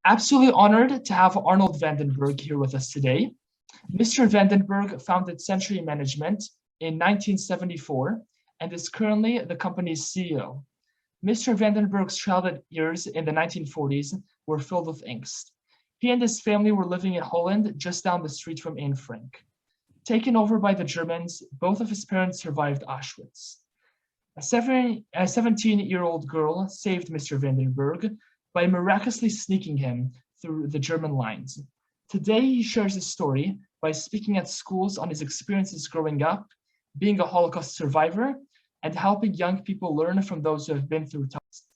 Absolutely honored to have Arnold Van Den Berg here with us today. Mr. Van Den Berg founded Century Management in 1974 and is currently the company's CEO. Mr. Van Den Berg's childhood years in the 1940s were filled with angst. He and his family were living in Holland, just down the street from Anne Frank. Taken over by the Germans, both of his parents survived Auschwitz. A 17-year-old girl saved Mr. Van Den Berg by miraculously sneaking him through the German lines. Today, he shares his story by speaking at schools on his experiences growing up, being a Holocaust survivor, and helping young people learn from those who have been through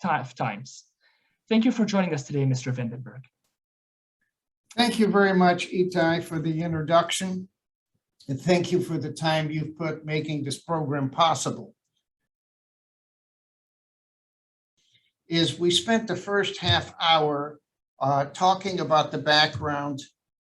tough times. Thank you for joining us today, Mr. Van Den Berg. Thank you very much, Itai, for the introduction. And thank you for the time you've put making this program possible. We spent the first half hour talking about the background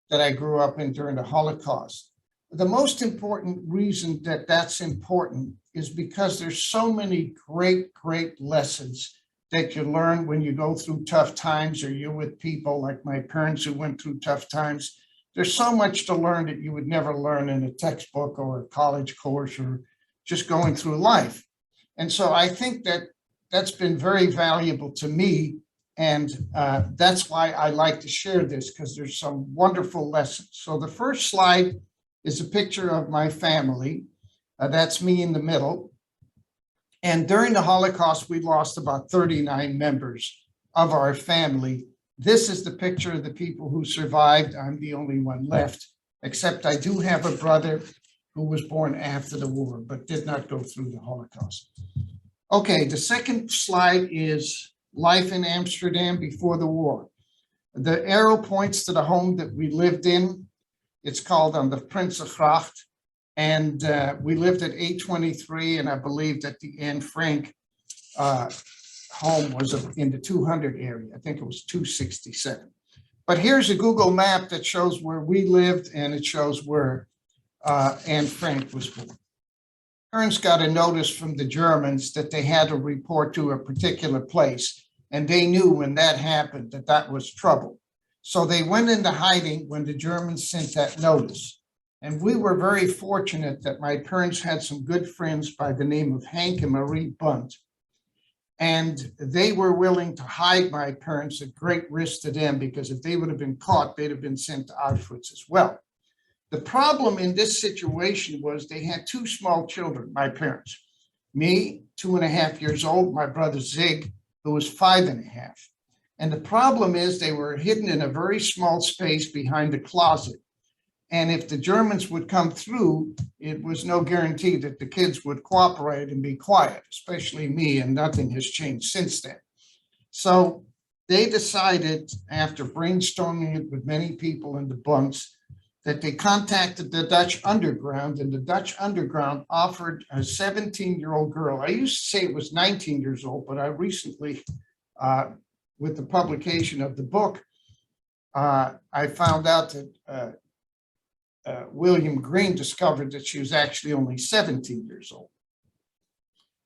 that I grew up in during the Holocaust. The most important reason that that's important is because there's so many great lessons that you learn when you go through tough times, or you're with people like my parents who went through tough times. There's so much to learn that you would never learn in a textbook or a college course or just going through life. And so I think that that's been very valuable to me. And that's why I like to share this, because there's some wonderful lessons. So the first slide is a picture of my family. That's me in the middle. And during the Holocaust, we lost about 39 members of our family. This is the picture of the people who survived. I'm the only one left, except I do have a brother who was born after the war, but did not go through the Holocaust. Okay, the second slide is life in Amsterdam before the war. The arrow points to the home that we lived in. It's called on the Prinsengracht. And we lived at 823, and I believe that the Anne Frank home was in the 200 area. I think it was 267. But here's a Google map that shows where we lived, and it shows where Anne Frank was born. Parents got a notice from the Germans that they had to report to a particular place, and they knew when that happened that that was trouble. So they went into hiding when the Germans sent that notice. And we were very fortunate that my parents had some good friends by the name of Hank and Marie Bunt. And they were willing to hide my parents at great risk to them, because if they would have been caught, they'd have been sent to Auschwitz as well. The problem in this situation was they had two small children, my parents. Me, 2.5 years old, my brother Zig, who was 5.5. And the problem is they were hidden in a very small space behind a closet. And if the Germans would come through, it was no guarantee that the kids would cooperate and be quiet, especially me, and nothing has changed since then. So they decided, after brainstorming it with many people in the bunks, that they contacted the Dutch underground, and the Dutch underground offered a 17-year-old girl. I used to say it was 19 years old, but I recently, with the publication of the book, I found out that William Green discovered that she was actually only 17 years old.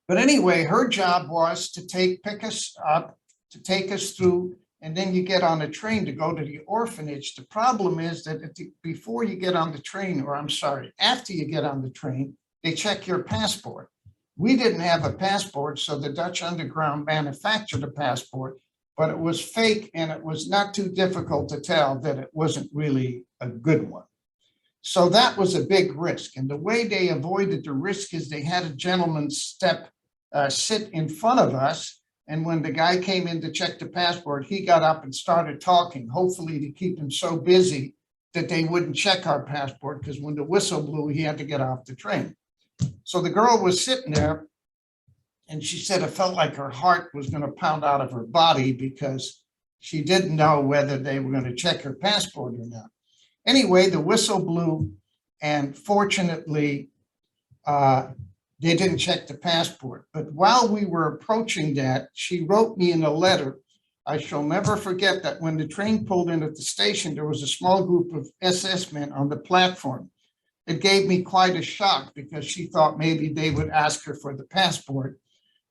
But anyway, her job was to pick us up, to take us through, and then you get on a train to go to the orphanage. The problem is that before you get on the train, or I'm sorry, after you get on the train, they check your passport. We didn't have a passport, so the Dutch underground manufactured a passport, but it was fake, and it was not too difficult to tell that it wasn't really a good one. So that was a big risk. And the way they avoided the risk is they had a gentleman sit in front of us. And when the guy came in to check the passport, he got up and started talking, hopefully to keep him so busy that they wouldn't check our passport, because when the whistle blew, he had to get off the train. So the girl was sitting there, and she said it felt like her heart was going to pound out of her body, because she didn't know whether they were going to check her passport or not. Anyway, the whistle blew, and fortunately, they didn't check the passport. But while we were approaching that, she wrote me in a letter. I shall never forget that when the train pulled in at the station, there was a small group of SS men on the platform. It gave me quite a shock, because she thought maybe they would ask her for the passport.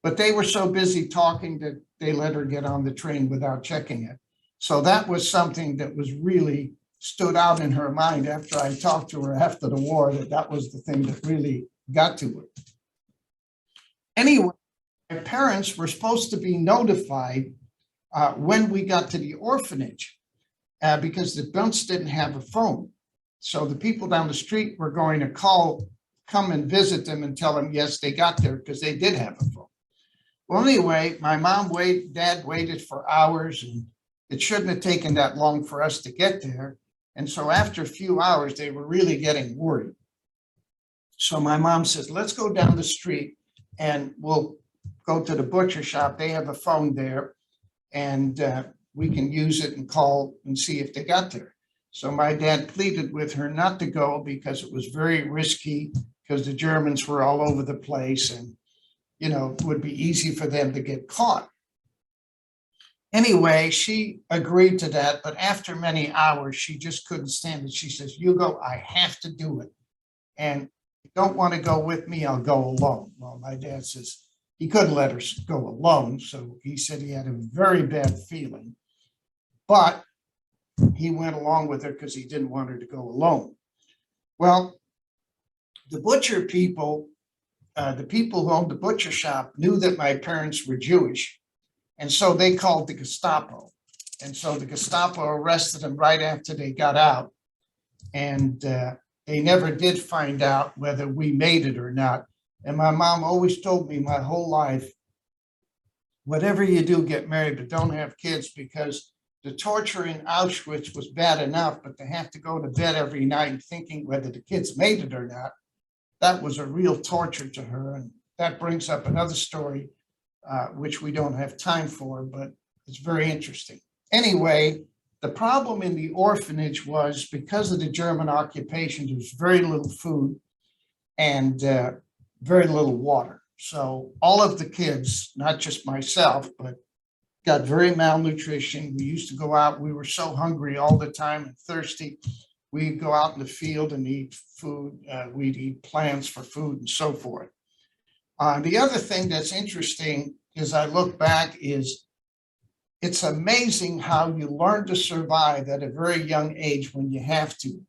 But they were so busy talking that they let her get on the train without checking it. So that was something that was really stood out in her mind after I talked to her after the war, that was the thing that really got to her. Anyway, my parents were supposed to be notified when we got to the orphanage because the Bunts didn't have a phone. So the people down the street were going to come and visit them and tell them, yes, they got there because they did have a phone. Well, anyway, my dad waited for hours, and it shouldn't have taken that long for us to get there. And so after a few hours, they were really getting worried. So my mom says, let's go down the street and we'll go to the butcher shop. They have a phone there, and we can use it and call and see if they got there. So my dad pleaded with her not to go because it was very risky, because the Germans were all over the place, and, you know, it would be easy for them to get caught. Anyway, she agreed to that, but after many hours, she just couldn't stand it. She says, Hugo, I have to do it. And if you don't want to go with me, I'll go alone. Well, my dad says he couldn't let her go alone. So he said he had a very bad feeling, but he went along with her because he didn't want her to go alone. Well, the butcher people, the people who owned the butcher shop, knew that my parents were Jewish. And so they called the Gestapo. And so the Gestapo arrested them right after they got out. And they never did find out whether we made it or not. And my mom always told me my whole life, whatever you do, get married, but don't have kids, because the torture in Auschwitz was bad enough, but to have to go to bed every night thinking whether the kids made it or not, that was a real torture to her. And that brings up another story, which we don't have time for, but it's very interesting. Anyway, the problem in the orphanage was because of the German occupation, there was very little food and very little water. So all of the kids, not just myself, but got very malnutrition. We used to go out. We were so hungry all the time and thirsty. We'd go out in the field and eat food. We'd eat plants for food and so forth. The other thing that's interesting as I look back is it's amazing how you learn to survive at a very young age when you have to.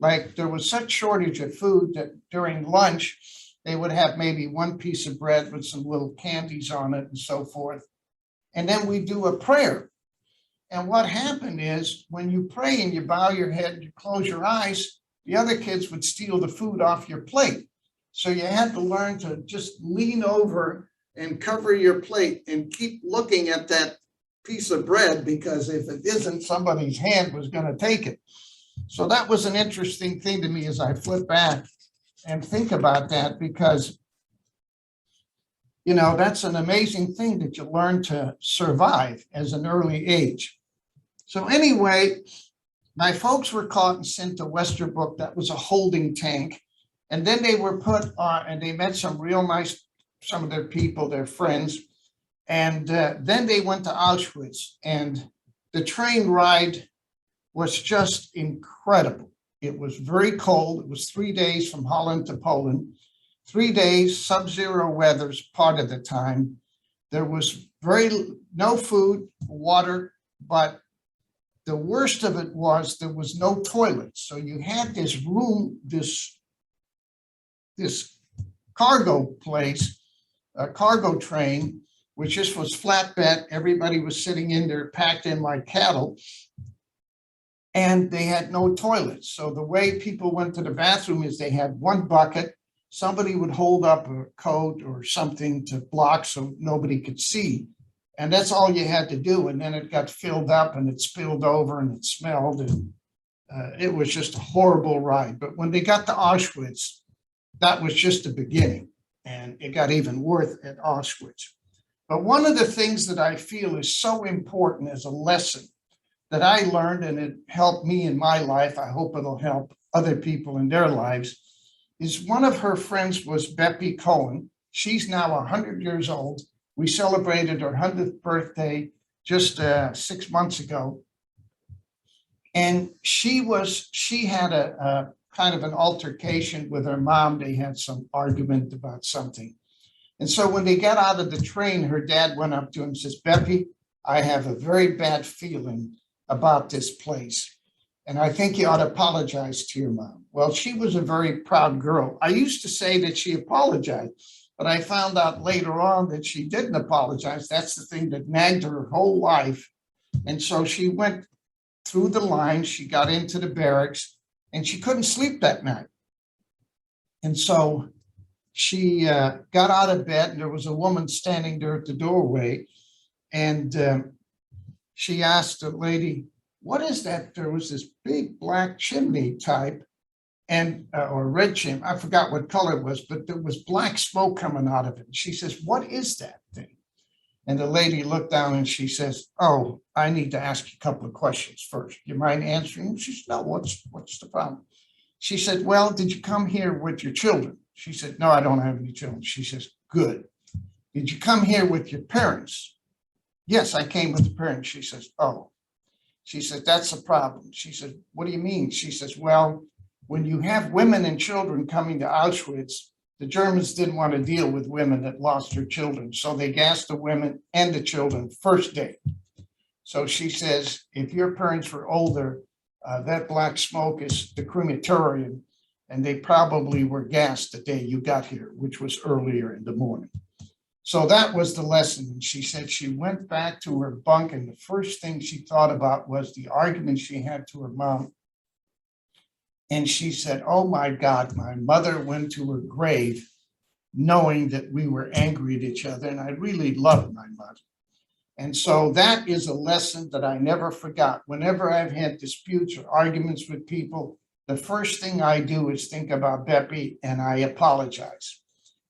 Like, there was such shortage of food that during lunch, they would have maybe one piece of bread with some little candies on it and so forth. And then we do a prayer. And what happened is when you pray and you bow your head and you close your eyes, the other kids would steal the food off your plate. So you had to learn to just lean over and cover your plate and keep looking at that piece of bread, because if it isn't, somebody's hand was going to take it. So that was an interesting thing to me as I flip back and think about that, because, you know, that's an amazing thing that you learn to survive as an early age. So anyway, my folks were caught and sent to Westerbrook. That was a holding tank. And then they were put on, and they met some real nice, some of their people, their friends. And then they went to Auschwitz, and the train ride was just incredible. It was very cold. It was 3 days from Holland to Poland, 3 days, sub-zero weathers part of the time. There was no food, water, but the worst of it was there was no toilets. So you had this room, this cargo place, a cargo train, which just was flatbed. Everybody was sitting in there packed in like cattle, and they had no toilets. So the way people went to the bathroom is they had one bucket. Somebody would hold up a coat or something to block so nobody could see. And that's all you had to do. And then it got filled up and it spilled over and it smelled. And it was just a horrible ride. But when they got to Auschwitz, that was just the beginning. And it got even worse at Auschwitz. But one of the things that I feel is so important as a lesson that I learned, and it helped me in my life, I hope it'll help other people in their lives, is one of her friends was Beppy Cohen. She's now 100 years old. We celebrated her 100th birthday just 6 months ago. And she had a kind of an altercation with her mom. They had some argument about something. And so when they got out of the train, her dad went up to him and says, Beppy, I have a very bad feeling about this place. And I think you ought to apologize to your mom. Well, she was a very proud girl. I used to say that she apologized, but I found out later on that she didn't apologize. That's the thing that nagged her whole life. And so she went through the lines, she got into the barracks, and she couldn't sleep that night. And so she got out of bed, and there was a woman standing there at the doorway. And she asked the lady, what is that? There was this big black chimney type and or red chimney. I forgot what color it was, but there was black smoke coming out of it. She says, what is that thing? And the lady looked down and she says, oh, I need to ask you a couple of questions first. You mind answering? She said, no, what's the problem? She said, well, did you come here with your children? She said, no, I don't have any children. She says, good. Did you come here with your parents? Yes, I came with the parents. She says, oh. She said, that's a problem. She said, what do you mean? She says, well, when you have women and children coming to Auschwitz, the Germans didn't want to deal with women that lost their children. So they gassed the women and the children first day. So she says, if your parents were older, that black smoke is the crematorium, and they probably were gassed the day you got here, which was earlier in the morning. So that was the lesson. And she said she went back to her bunk, and the first thing she thought about was the argument she had to her mom. And she said, oh my God, my mother went to her grave knowing that we were angry at each other, and I really loved my mother. And so that is a lesson that I never forgot. Whenever I've had disputes or arguments with people, the first thing I do is think about Beppy, and I apologize.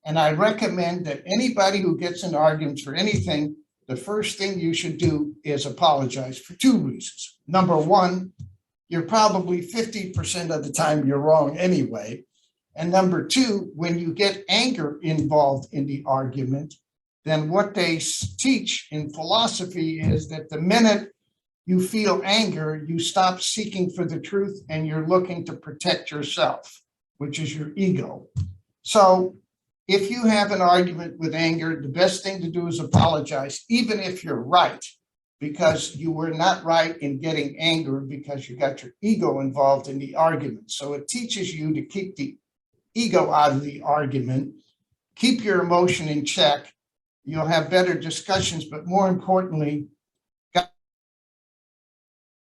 And I recommend that anybody who gets in arguments for anything, the first thing you should do is apologize for two reasons. Number one, you're probably 50% of the time you're wrong anyway. And number two, when you get anger involved in the argument, then what they teach in philosophy is that the minute you feel anger, you stop seeking for the truth and you're looking to protect yourself, which is your ego. So if you have an argument with anger, the best thing to do is apologize, even if you're right, because you were not right in getting anger because you got your ego involved in the argument. So it teaches you to keep the ego out of the argument, keep your emotion in check. You'll have better discussions, but more importantly,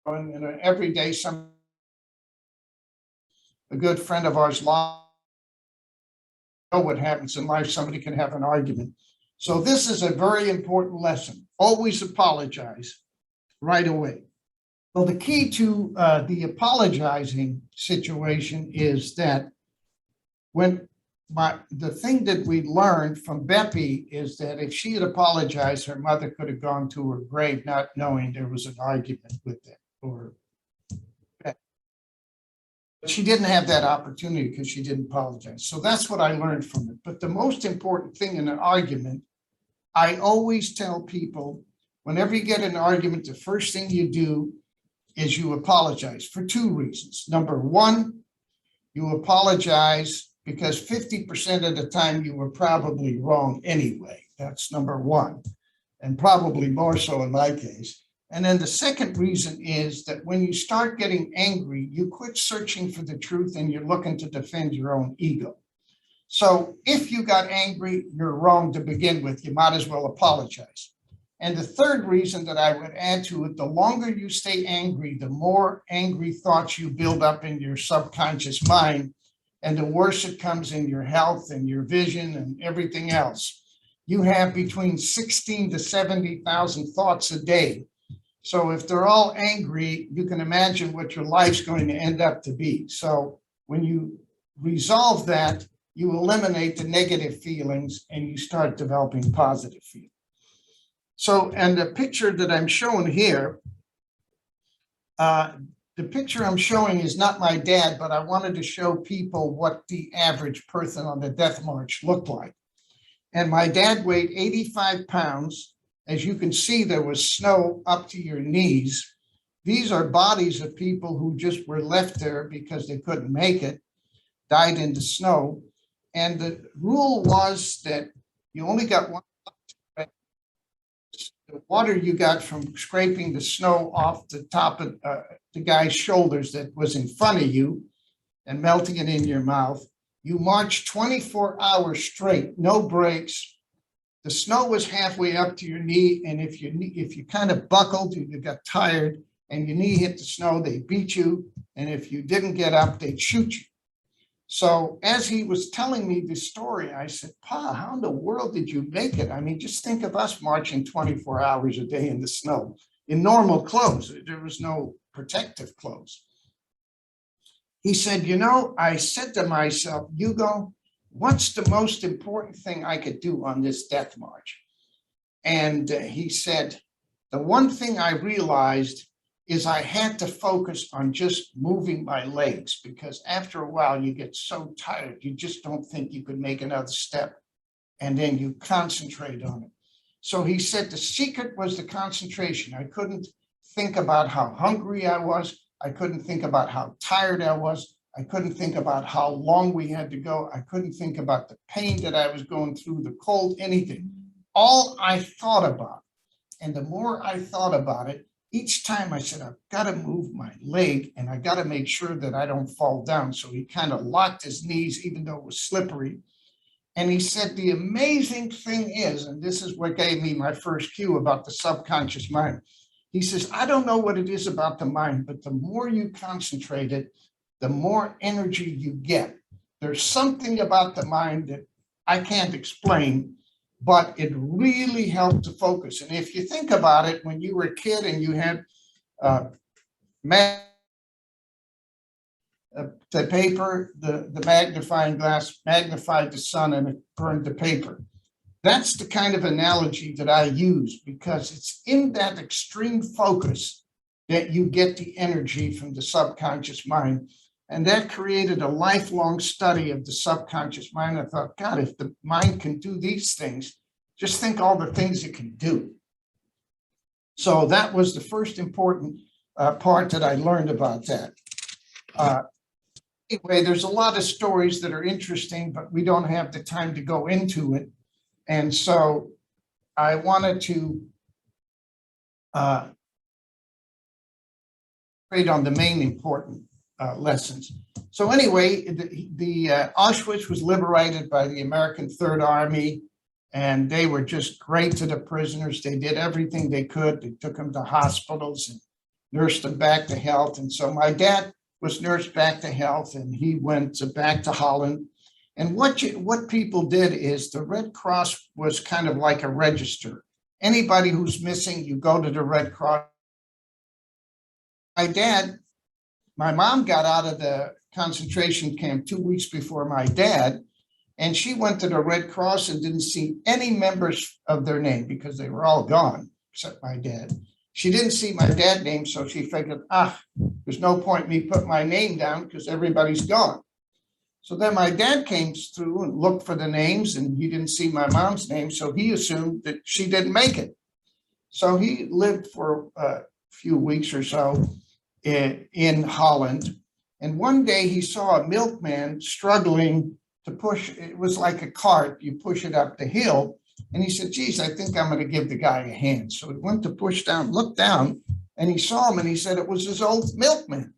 in an everyday, a good friend of ours lost. Know what happens in life, somebody can have an argument. So this is a very important lesson. Always apologize right away. Well, the key to the apologizing situation is that the thing that we learned from Beppy is that if she had apologized, her mother could have gone to her grave not knowing there was an argument with them. She didn't have that opportunity because she didn't apologize. So that's what I learned from it. But the most important thing in an argument, I always tell people, whenever you get in an argument, the first thing you do is you apologize for two reasons. Number one, you apologize because 50% of the time you were probably wrong anyway. That's number one, and probably more so in my case. And then the second reason is that when you start getting angry, you quit searching for the truth and you're looking to defend your own ego. So if you got angry, you're wrong to begin with. You might as well apologize. And the third reason that I would add to it, the longer you stay angry, the more angry thoughts you build up in your subconscious mind, and the worse it comes in your health and your vision and everything else. You have between 16 to 70,000 thoughts a day. So if they're all angry, you can imagine what your life's going to end up to be. So when you resolve that, you eliminate the negative feelings and you start developing positive feelings. So, and the picture that I'm showing here, the picture I'm showing is not my dad, but I wanted to show people what the average person on the death march looked like. And my dad weighed 85 pounds. As you can see, there was snow up to your knees. These are bodies of people who just were left there because they couldn't make it, died in the snow. And the rule was that you only got one the water you got from scraping the snow off the top of the guy's shoulders that was in front of you and melting it in your mouth. You marched 24 hours straight, no breaks. The snow was halfway up to your knee, and if you kind of buckled, you got tired, and your knee hit the snow, they beat you, and if you didn't get up, they'd shoot you. So as he was telling me this story, I said, Pa, how in the world did you make it? I mean, just think of us marching 24 hours a day in the snow in normal clothes. There was no protective clothes. He said, you know, I said to myself, Hugo, what's the most important thing I could do on this death march? And he said, the one thing I realized is I had to focus on just moving my legs, because after a while you get so tired, you just don't think you could make another step, and then you concentrate on it. So he said the secret was the concentration. I couldn't think about how hungry I was. I couldn't think about how tired I was. I couldn't think about how long we had to go. I couldn't think about the pain that I was going through, the cold, anything. All I thought about, and the more I thought about it, each time I said, I've got to move my leg and I got to make sure that I don't fall down. So he kind of locked his knees, even though it was slippery. And he said, the amazing thing is, and this is what gave me my first cue about the subconscious mind. He says, I don't know what it is about the mind, but the more you concentrate it, the more energy you get. There's something about the mind that I can't explain, but it really helped to focus. And if you think about it, when you were a kid and you had the paper, the magnifying glass magnified the sun and it burned the paper. That's the kind of analogy that I use, because it's in that extreme focus that you get the energy from the subconscious mind. And that created a lifelong study of the subconscious mind. I thought, God, if the mind can do these things, just think all the things it can do. So that was the first important part that I learned about that. Anyway, there's a lot of stories that are interesting, but we don't have the time to go into it. And so I wanted to trade on the main important lessons. So anyway, the Auschwitz was liberated by the American Third Army, and they were just great to the prisoners. They did everything they could. They took them to hospitals and nursed them back to health. And so my dad was nursed back to health, and he went back to Holland. And what people did is the Red Cross was kind of like a register. Anybody who's missing, you go to the Red Cross. My mom got out of the concentration camp 2 weeks before my dad, and she went to the Red Cross and didn't see any members of their name because they were all gone, except my dad. She didn't see my dad's name, so she figured, there's no point me put my name down because everybody's gone. So then my dad came through and looked for the names, and he didn't see my mom's name, so he assumed that she didn't make it. So he lived for a few weeks or so in Holland. And one day he saw a milkman struggling to push. It was like a cart, you push it up the hill. And he said, geez, I think I'm going to give the guy a hand. So he went to push down, looked down, and he saw him, and he said it was his old milkman.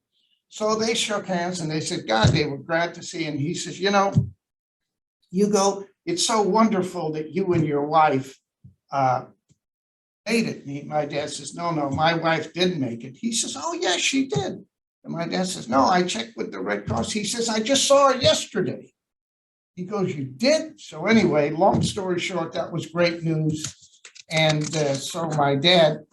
So they shook hands and they said, God, they were glad to see. And he says, you know, Hugo, it's so wonderful that you and your wife made it. My dad says, no, my wife didn't make it. He says, oh, yes, she did. And my dad says, no, I checked with the Red Cross. He says, I just saw her yesterday. He goes, you did? So anyway, long story short, that was great news. And so my dad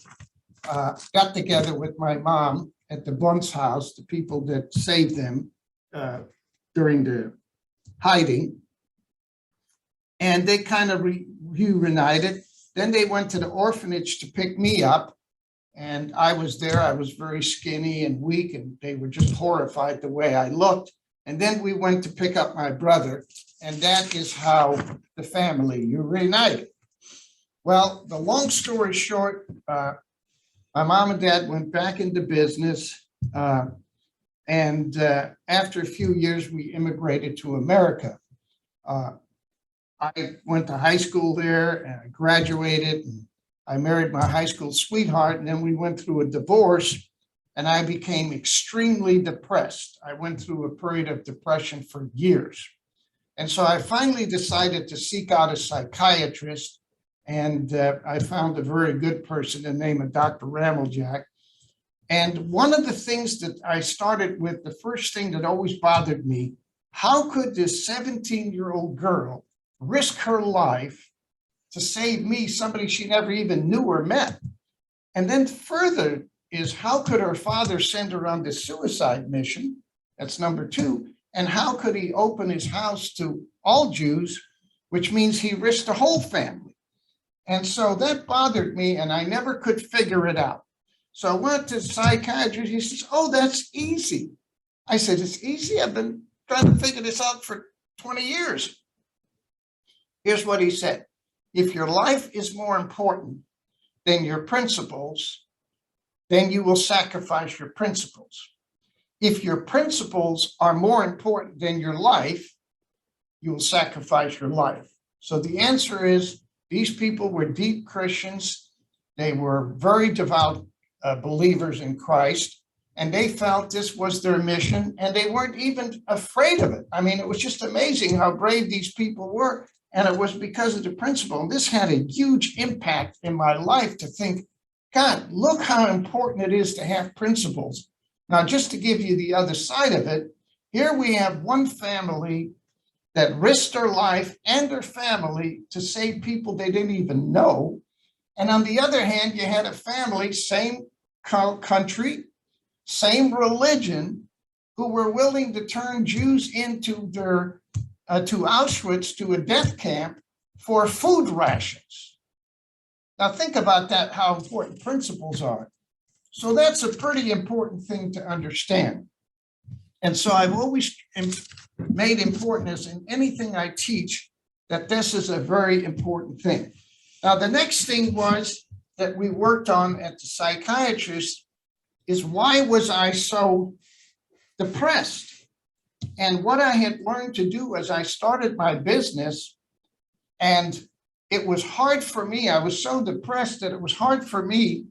got together with my mom at the Bunce house, the people that saved them during the hiding. And they kind of reunited. Then they went to the orphanage to pick me up. And I was there. I was very skinny and weak, and they were just horrified the way I looked. And then we went to pick up my brother. And that is how the family reunited. Well, the long story short, my mom and dad went back into business. And after a few years, we immigrated to America. I went to high school there and I graduated. And I married my high school sweetheart, and then we went through a divorce, and I became extremely depressed. I went through a period of depression for years. And so I finally decided to seek out a psychiatrist, and I found a very good person, the name of Dr. Rameljack. And one of the things that I started with, the first thing that always bothered me, how could this 17-year-old girl risk her life to save me, somebody she never even knew or met? And then further is, how could her father send her on this suicide mission? That's number two. And how could he open his house to all Jews, which means he risked the whole family? And so that bothered me, and I never could figure it out. So I went to the psychiatrist. He says, "Oh, that's easy." I said, "It's easy? I've been trying to figure this out for 20 years. Here's what he said. If your life is more important than your principles, then you will sacrifice your principles. If your principles are more important than your life, you will sacrifice your life." So the answer is, these people were deep Christians. They were very devout believers in Christ, and they felt this was their mission, and they weren't even afraid of it. I mean, it was just amazing how brave these people were, and it was because of the principle. And this had a huge impact in my life to think, God, look how important it is to have principles. Now, just to give you the other side of it, here we have one family that risked their life and their family to save people they didn't even know. And on the other hand, you had a family, same country, same religion, who were willing to turn Jews into their to Auschwitz, to a death camp, for food rations. Now think about that, how important principles are. So that's a pretty important thing to understand. And so I've always made important, as in anything I teach, that this is a very important thing. Now, the next thing was that we worked on at the psychiatrist is, why was I so depressed? And what I had learned to do as I started my business, and it was hard for me, I was so depressed that it was hard for me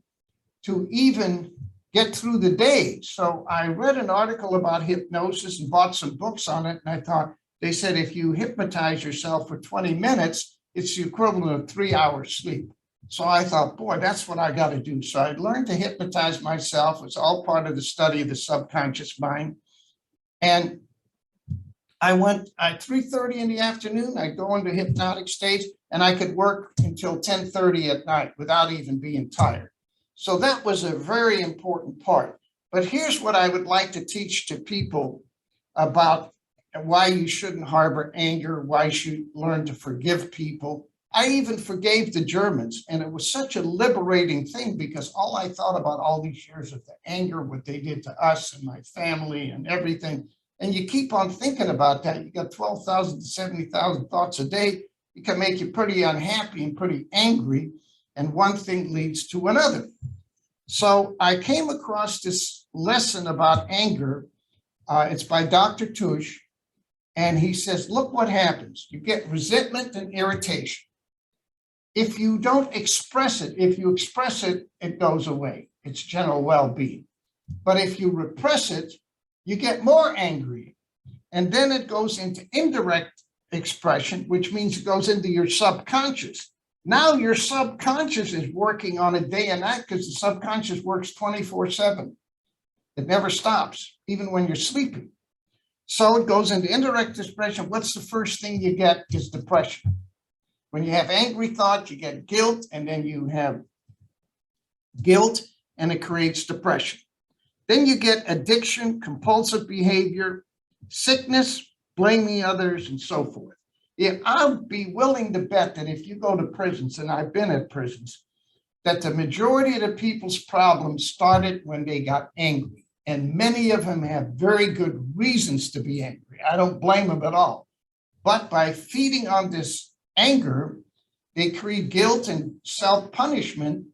to even get through the day. So I read an article about hypnosis and bought some books on it. And I thought, they said, if you hypnotize yourself for 20 minutes, it's the equivalent of 3 hours sleep. So I thought, boy, that's what I got to do. So I learned to hypnotize myself. It's all part of the study of the subconscious mind. And I went at 3:30 in the afternoon, I'd go into hypnotic state, and I could work until 10:30 at night without even being tired. So that was a very important part. But here's what I would like to teach to people about why you shouldn't harbor anger, why you should learn to forgive people. I even forgave the Germans, and it was such a liberating thing, because all I thought about all these years of the anger, what they did to us and my family and everything. And you keep on thinking about that. You got 12,000 to 70,000 thoughts a day. It can make you pretty unhappy and pretty angry. And one thing leads to another. So I came across this lesson about anger. It's by Dr. Tush. And he says, look what happens. You get resentment and irritation. If you don't express it, if you express it, it goes away. It's general well-being. But if you repress it, you get more angry. And then it goes into indirect expression, which means it goes into your subconscious. Now your subconscious is working on a day and night, because the subconscious works 24/7. It never stops, even when you're sleeping. So it goes into indirect expression. What's the first thing you get is depression. When you have angry thoughts, you get guilt, and then you have guilt, and it creates depression. Then you get addiction, compulsive behavior, sickness, blaming others, and so forth. Yeah, I'll be willing to bet that if you go to prisons, and I've been at prisons, that the majority of the people's problems started when they got angry. And many of them have very good reasons to be angry. I don't blame them at all. But by feeding on this anger, they create guilt and self-punishment.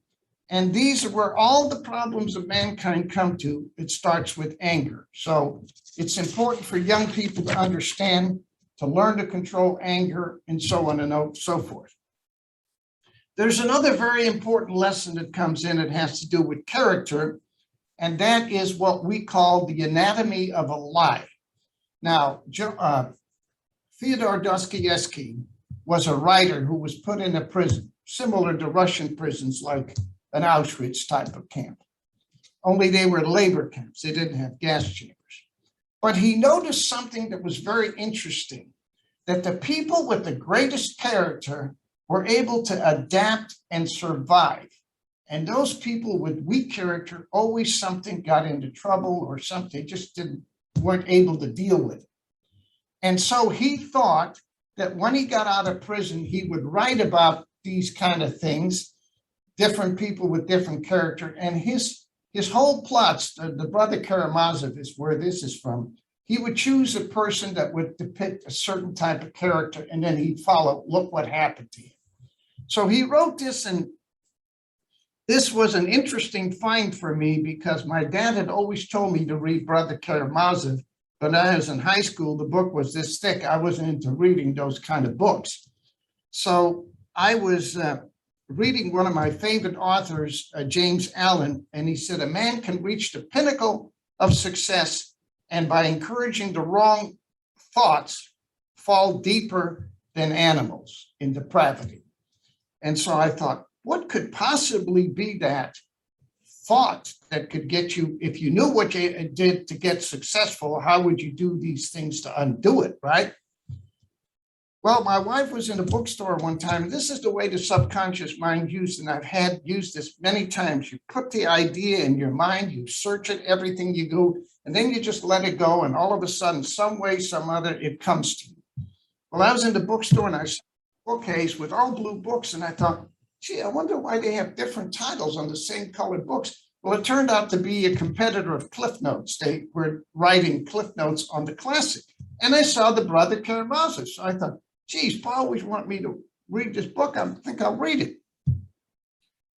And these are where all the problems of mankind come to. It starts with anger. So it's important for young people to understand, to learn to control anger, and so on and so forth. There's another very important lesson that comes in. It has to do with character, and that is what we call the anatomy of a lie. Now, Fyodor Dostoevsky was a writer who was put in a prison, similar to Russian prisons like an Auschwitz type of camp. Only they were labor camps. They didn't have gas chambers. But he noticed something that was very interesting, that the people with the greatest character were able to adapt and survive. And those people with weak character, always something got into trouble or something, just weren't able to deal with it. And so he thought that when he got out of prison, he would write about these kind of things, different people with different character. And his whole plots, the Brother Karamazov is where this is from. He would choose a person that would depict a certain type of character, and then he'd follow, look what happened to him. So he wrote this, and this was an interesting find for me because my dad had always told me to read Brother Karamazov. But when I was in high school, the book was this thick. I wasn't into reading those kind of books. So I was reading one of my favorite authors, James Allen, and he said, a man can reach the pinnacle of success and by encouraging the wrong thoughts, fall deeper than animals in depravity. And so I thought, what could possibly be that thought that could get you, if you knew what you did to get successful, how would you do these things to undo it, right? Well, my wife was in a bookstore one time. This is the way the subconscious mind used, and I've used this many times. You put the idea in your mind, you search it, everything you do, and then you just let it go, and all of a sudden, some way, some other, it comes to you. Well, I was in the bookstore, and I saw a bookcase with all blue books, and I thought, gee, I wonder why they have different titles on the same colored books. Well, it turned out to be a competitor of Cliff Notes. They were writing Cliff Notes on the classic. And I saw the Brother Karamazov. So I thought, geez, Paul always wanted me to read this book. I think I'll read it.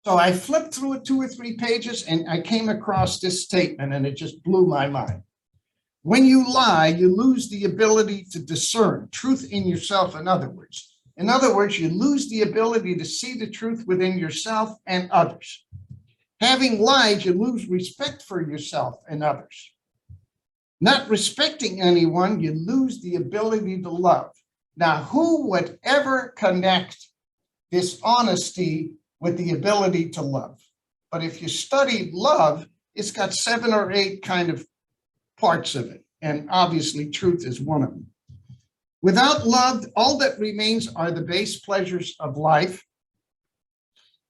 So I flipped through it 2 or 3 pages, and I came across this statement, and it just blew my mind. When you lie, you lose the ability to discern truth in yourself, in other words. In other words, you lose the ability to see the truth within yourself and others. Having lied, you lose respect for yourself and others. Not respecting anyone, you lose the ability to love. Now, who would ever connect dishonesty with the ability to love? But if you study love, it's got 7 or 8 kind of parts of it. And obviously, truth is one of them. Without love, all that remains are the base pleasures of life.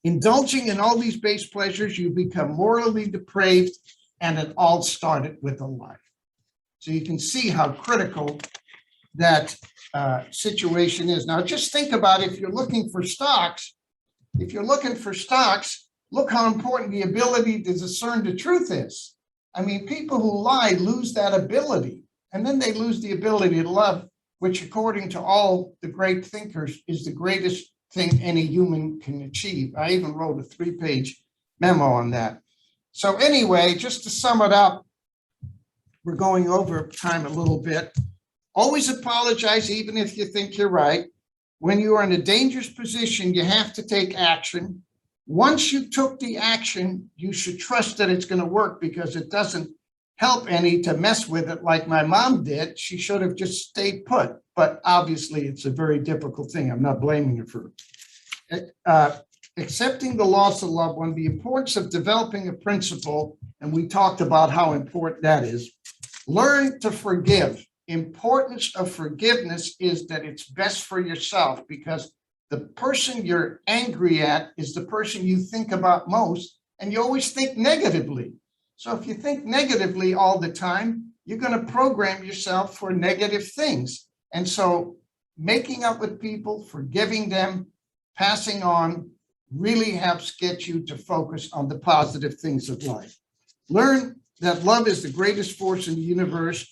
Indulging in all these base pleasures, you become morally depraved, and it all started with a lie. So you can see how critical that situation is. Now, just think about if you're looking for stocks. If you're looking for stocks, look how important the ability to discern the truth is. I mean, people who lie lose that ability, and then they lose the ability to love, which according to all the great thinkers is the greatest thing any human can achieve. I even wrote a 3-page memo on that. So anyway, just to sum it up, we're going over time a little bit. Always apologize, even if you think you're right. When you are in a dangerous position, you have to take action. Once you took the action, you should trust that it's going to work, because it doesn't help any to mess with it like my mom did. She should have just stayed put. But obviously, it's a very difficult thing. I'm not blaming her for it. Accepting the loss of a loved one, the importance of developing a principle, and we talked about how important that is. Learn to forgive. Importance of forgiveness is that it's best for yourself, because the person you're angry at is the person you think about most, and you always think negatively. So if you think negatively all the time, you're going to program yourself for negative things. And so making up with people, forgiving them, passing on, really helps get you to focus on the positive things of life. Learn that love is the greatest force in the universe.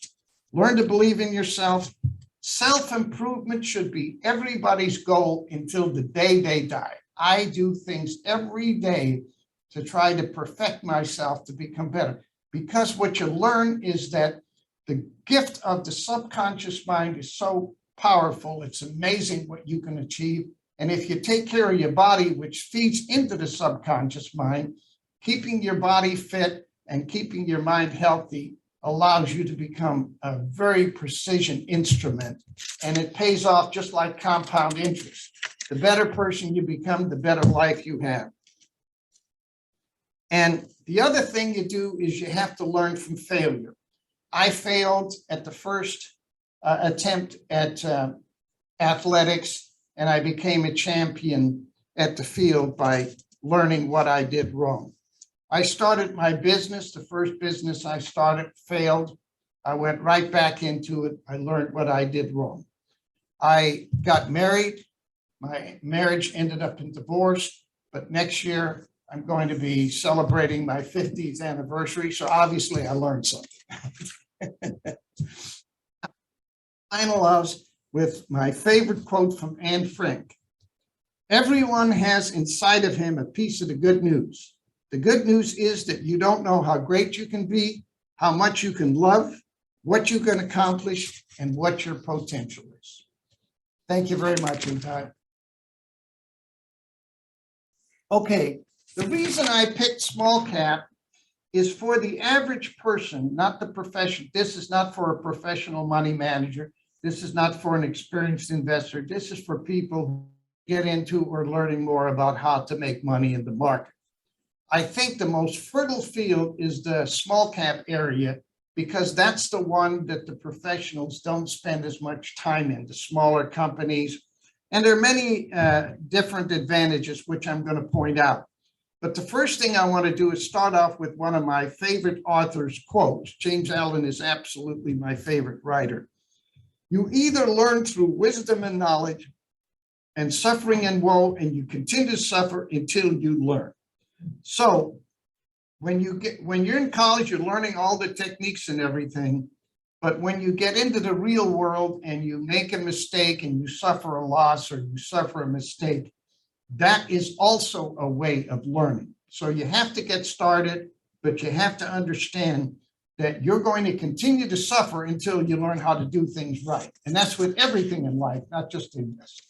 Learn to believe in yourself. Self-improvement should be everybody's goal until the day they die. I do things every day to try to perfect myself to become better, because what you learn is that the gift of the subconscious mind is so powerful. It's amazing what you can achieve. And if you take care of your body, which feeds into the subconscious mind, keeping your body fit and keeping your mind healthy allows you to become a very precision instrument. And it pays off just like compound interest. The better person you become, the better life you have. And the other thing you do is you have to learn from failure. I failed at the first attempt at athletics, and I became a champion at the field by learning what I did wrong. I started my business. The first business I started failed. I went right back into it. I learned what I did wrong. I got married. My marriage ended up in divorce, but next year I'm going to be celebrating my 50th anniversary. So obviously I learned something. Finalize with my favorite quote from Anne Frank. Everyone has inside of him a piece of the good news. The good news is that you don't know how great you can be, how much you can love, what you can accomplish, and what your potential is. Thank you very much, Itai. Okay, the reason I picked small cap is for the average person, not the profession. This is not for a professional money manager. This is not for an experienced investor. This is for people who get into or learning more about how to make money in the market. I think the most fertile field is the small cap area because that's the one that the professionals don't spend as much time in, the smaller companies. And there are many different advantages, which I'm going to point out. But the first thing I want to do is start off with one of my favorite authors' quotes. James Allen is absolutely my favorite writer. You either learn through wisdom and knowledge and suffering and woe, and you continue to suffer until you learn. So when you're in college, you're learning all the techniques and everything. But when you get into the real world and you make a mistake and you suffer a loss or you suffer a mistake, that is also a way of learning. So you have to get started, but you have to understand that you're going to continue to suffer until you learn how to do things right. And that's with everything in life, not just investing.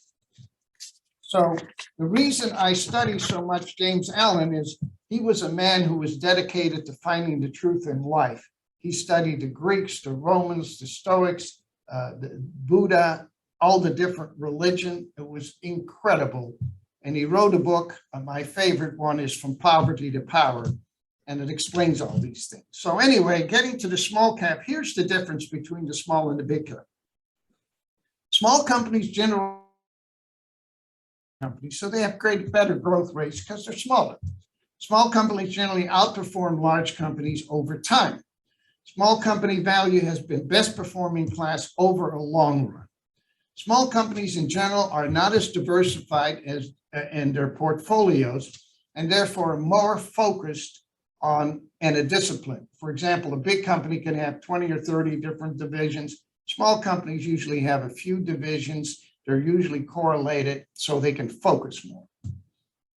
So the reason I study so much James Allen is he was a man who was dedicated to finding the truth in life. He studied the Greeks, the Romans, the Stoics, the Buddha, all the different religion. It was incredible. And he wrote a book. My favorite one is From Poverty to Power. And it explains all these things. So anyway, getting to the small cap, here's the difference between the small and the big cap. Small companies generally companies, so they have better growth rates because they're smaller. Small companies generally outperform large companies over time. Small company value has been best performing class over a long run. Small companies in general are not as diversified as in their portfolios and therefore more focused on and a discipline. For example, a big company can have 20 or 30 different divisions. Small companies usually have a few divisions. They're usually correlated so they can focus more.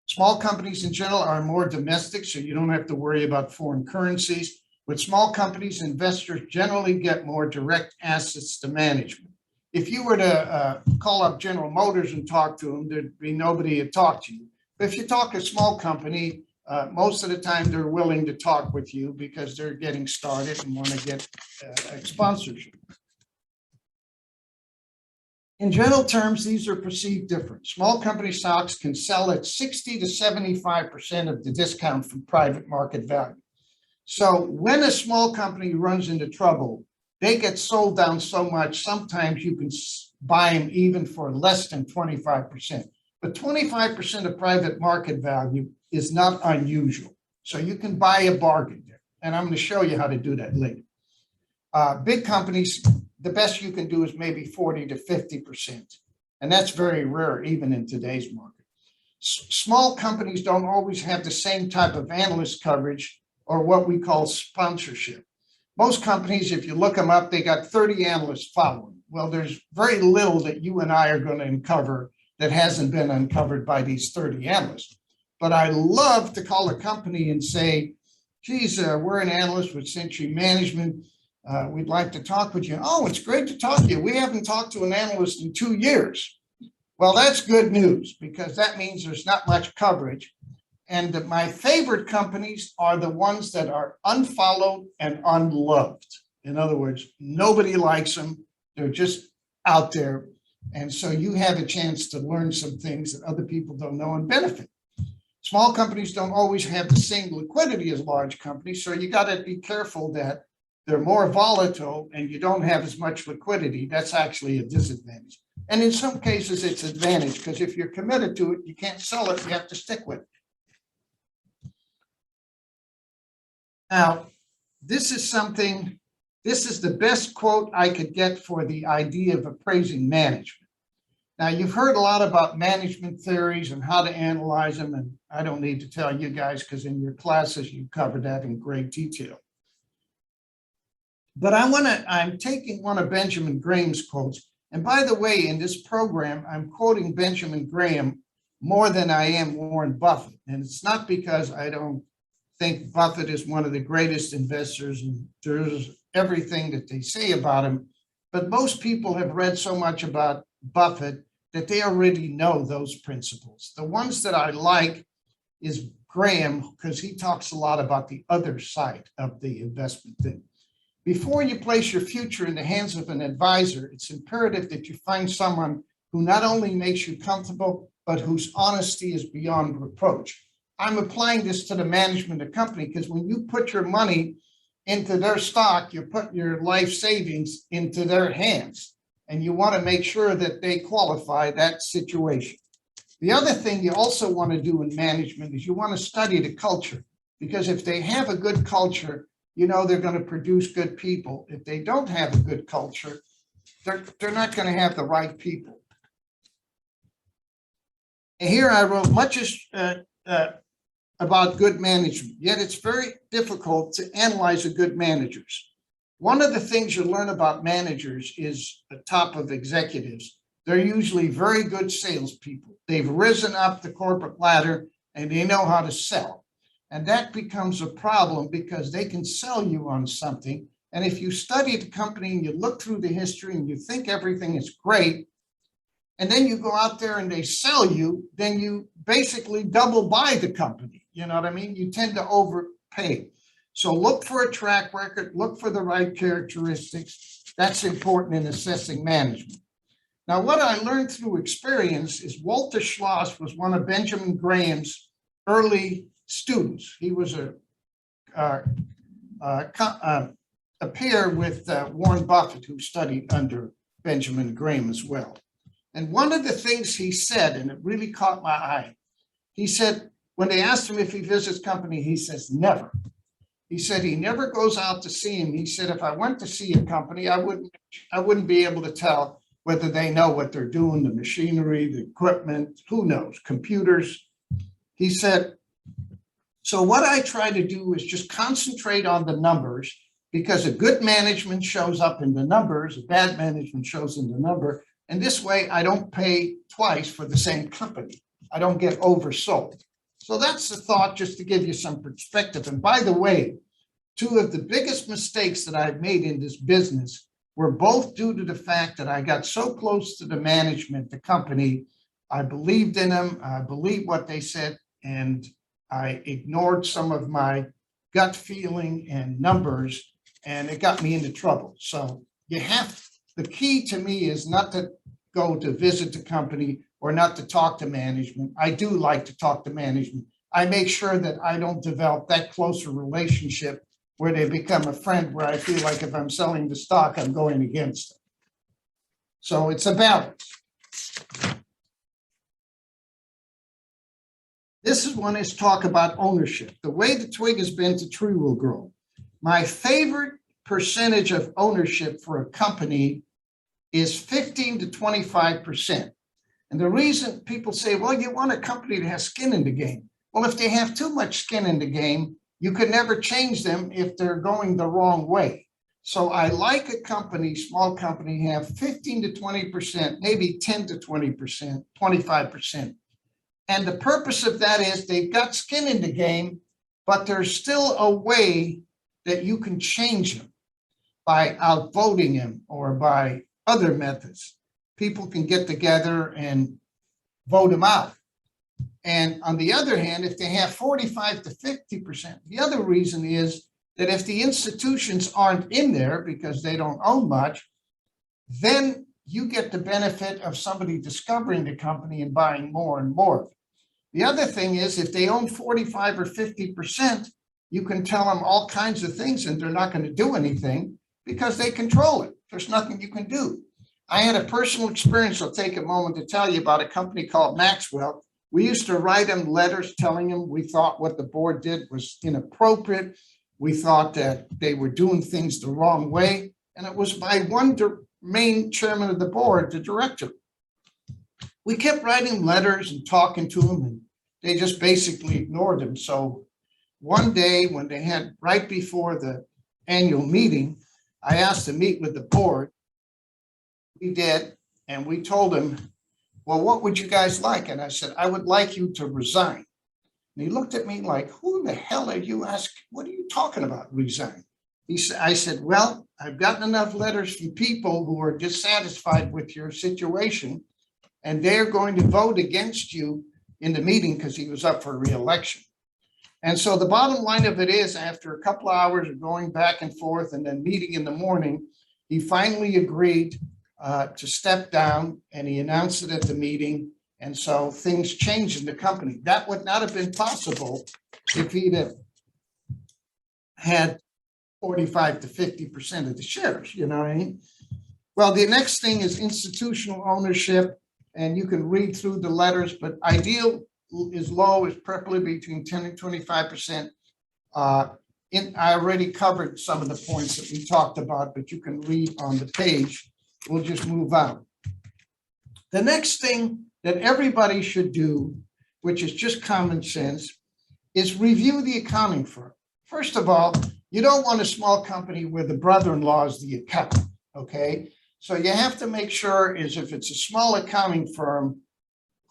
Small companies in general are more domestic, so you don't have to worry about foreign currencies. With small companies, investors generally get more direct assets to management. If you were to call up General Motors and talk to them, there'd be nobody to talk to you. But if you talk to a small company, most of the time they're willing to talk with you because they're getting started and want to get a sponsorship. In general terms, these are perceived different. Small company stocks can sell at 60 to 75% of the discount from private market value. So when a small company runs into trouble, they get sold down so much, sometimes you can buy them even for less than 25%. But 25% of private market value is not unusual. So you can buy a bargain there. And I'm going to show you how to do that later. Big companies, the best you can do is maybe 40 to 50%. And that's very rare, even in today's market. Small companies don't always have the same type of analyst coverage or what we call sponsorship. Most companies, if you look them up, they got 30 analysts following. Well, there's very little that you and I are going to uncover that hasn't been uncovered by these 30 analysts. But I love to call a company and say, geez, we're an analyst with Century Management. We'd like to talk with you. Oh, it's great to talk to you. We haven't talked to an analyst in 2 years. Well, that's good news because that means there's not much coverage. And my favorite companies are the ones that are unfollowed and unloved. In other words, nobody likes them. They're just out there. And so you have a chance to learn some things that other people don't know and benefit. Small companies don't always have the same liquidity as large companies. So you got to be careful that they're more volatile and you don't have as much liquidity. That's actually a disadvantage. And in some cases, it's an advantage because if you're committed to it, you can't sell it. You have to stick with it. Now, this is the best quote I could get for the idea of appraising management. Now, you've heard a lot about management theories and how to analyze them, and I don't need to tell you guys because in your classes, you covered that in great detail. But I'm taking one of Benjamin Graham's quotes. And by the way, in this program, I'm quoting Benjamin Graham more than I am Warren Buffett. And it's not because I don't think Buffett is one of the greatest investors and there's everything that they say about him. But most people have read so much about Buffett that they already know those principles. The ones that I like is Graham, because he talks a lot about the other side of the investment thing. Before you place your future in the hands of an advisor, it's imperative that you find someone who not only makes you comfortable, but whose honesty is beyond reproach. I'm applying this to the management of the company because when you put your money into their stock, you put your life savings into their hands, and you want to make sure that they qualify that situation. The other thing you also want to do in management is you want to study the culture, because if they have a good culture, you know they're going to produce good people. If they don't have a good culture, they're not going to have the right people. And here I wrote much about good management, yet it's very difficult to analyze a good managers. One of the things you learn about managers is the top of executives. They're usually very good salespeople. They've risen up the corporate ladder and they know how to sell. And that becomes a problem because they can sell you on something. And if you study the company and you look through the history and you think everything is great, and then you go out there and they sell you, then you basically double buy the company. You know what I mean? You tend to overpay. So look for a track record, look for the right characteristics. That's important in assessing management. Now, what I learned through experience is Walter Schloss was one of Benjamin Graham's early students. He was a peer with Warren Buffett, who studied under Benjamin Graham as well. And one of the things he said, and it really caught my eye, he said, when they asked him if he visits company, he says, never. He said he never goes out to see him. He said, if I went to see a company, I wouldn't be able to tell whether they know what they're doing, the machinery, the equipment, who knows, computers. He said, so what I try to do is just concentrate on the numbers, because a good management shows up in the numbers, a bad management shows in the number. And this way I don't pay twice for the same company. I don't get oversold. So that's the thought, just to give you some perspective. And by the way, two of the biggest mistakes that I've made in this business were both due to the fact that I got so close to the management, the company. I believed in them, I believed what they said, and I ignored some of my gut feeling and numbers, and it got me into trouble. So the key to me is not to go to visit the company or not to talk to management. I do like to talk to management. I make sure that I don't develop that closer relationship where they become a friend, where I feel like if I'm selling the stock, I'm going against them. So it's a balance. This is one is talk about ownership. The way the twig has bent, the tree will grow. My favorite percentage of ownership for a company is 15 to 25%. And the reason people say, well, you want a company that has skin in the game. Well, if they have too much skin in the game, you could never change them if they're going the wrong way. So I like a company, small company, have 15 to 20%, maybe 10 to 20%, 25%. And the purpose of that is they've got skin in the game, but there's still a way that you can change them by outvoting them or by other methods. People can get together and vote them out. And on the other hand, if they have 45 to 50%, the other reason is that if the institutions aren't in there because they don't own much, then you get the benefit of somebody discovering the company and buying more and more. The other thing is if they own 45 or 50%, you can tell them all kinds of things and they're not going to do anything because they control it. There's nothing you can do. I had a personal experience. I'll take a moment to tell you about a company called Maxwell. We used to write them letters telling them we thought what the board did was inappropriate. We thought that they were doing things the wrong way. And it was by one main chairman of the board, the director. We kept writing letters and talking to them, and they just basically ignored them. So one day when they had, right before the annual meeting, I asked to meet with the board. We did, and we told him, well, what would you guys like? And I said, I would like you to resign. And he looked at me like, who the hell are you asking? What are you talking about, resign? I said, well, I've gotten enough letters from people who are dissatisfied with your situation, and they're going to vote against you in the meeting because he was up for re-election. And so the bottom line of it is, after a couple of hours of going back and forth and then meeting in the morning, he finally agreed to step down, and he announced it at the meeting. And so things changed in the company. That would not have been possible if he'd have had 45 to 50% of the shares, you know what I mean? Well, the next thing is institutional ownership, and you can read through the letters, but ideal is low, is preferably between 10 and 25%. I already covered some of the points that we talked about, but you can read on the page. We'll just move on. The next thing that everybody should do, which is just common sense, is review the accounting firm. First of all, you don't want a small company where the brother-in-law is the accountant, okay? So you have to make sure is if it's a small accounting firm,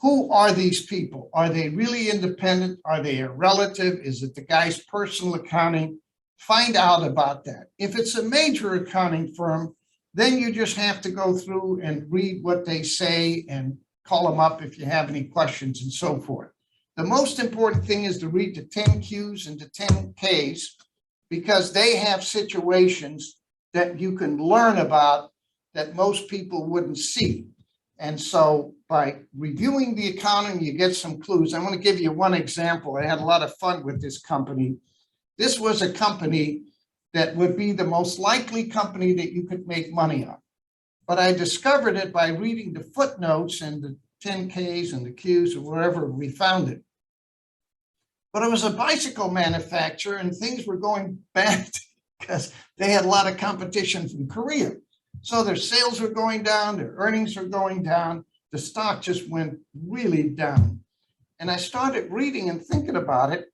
who are these people? Are they really independent? Are they a relative? Is it the guy's personal accounting? Find out about that. If it's a major accounting firm, then you just have to go through and read what they say and call them up if you have any questions and so forth. The most important thing is to read the 10Qs and the 10Ks because they have situations that you can learn about that most people wouldn't see. And so by reviewing the accounting, you get some clues. I'm going to give you one example. I had a lot of fun with this company. This was a company that would be the most likely company that you could make money on. But I discovered it by reading the footnotes and the 10Ks and the Qs or wherever we found it. But it was a bicycle manufacturer and things were going bad because they had a lot of competition from Korea. So their sales were going down, their earnings were going down. The stock just went really down. And I started reading and thinking about it.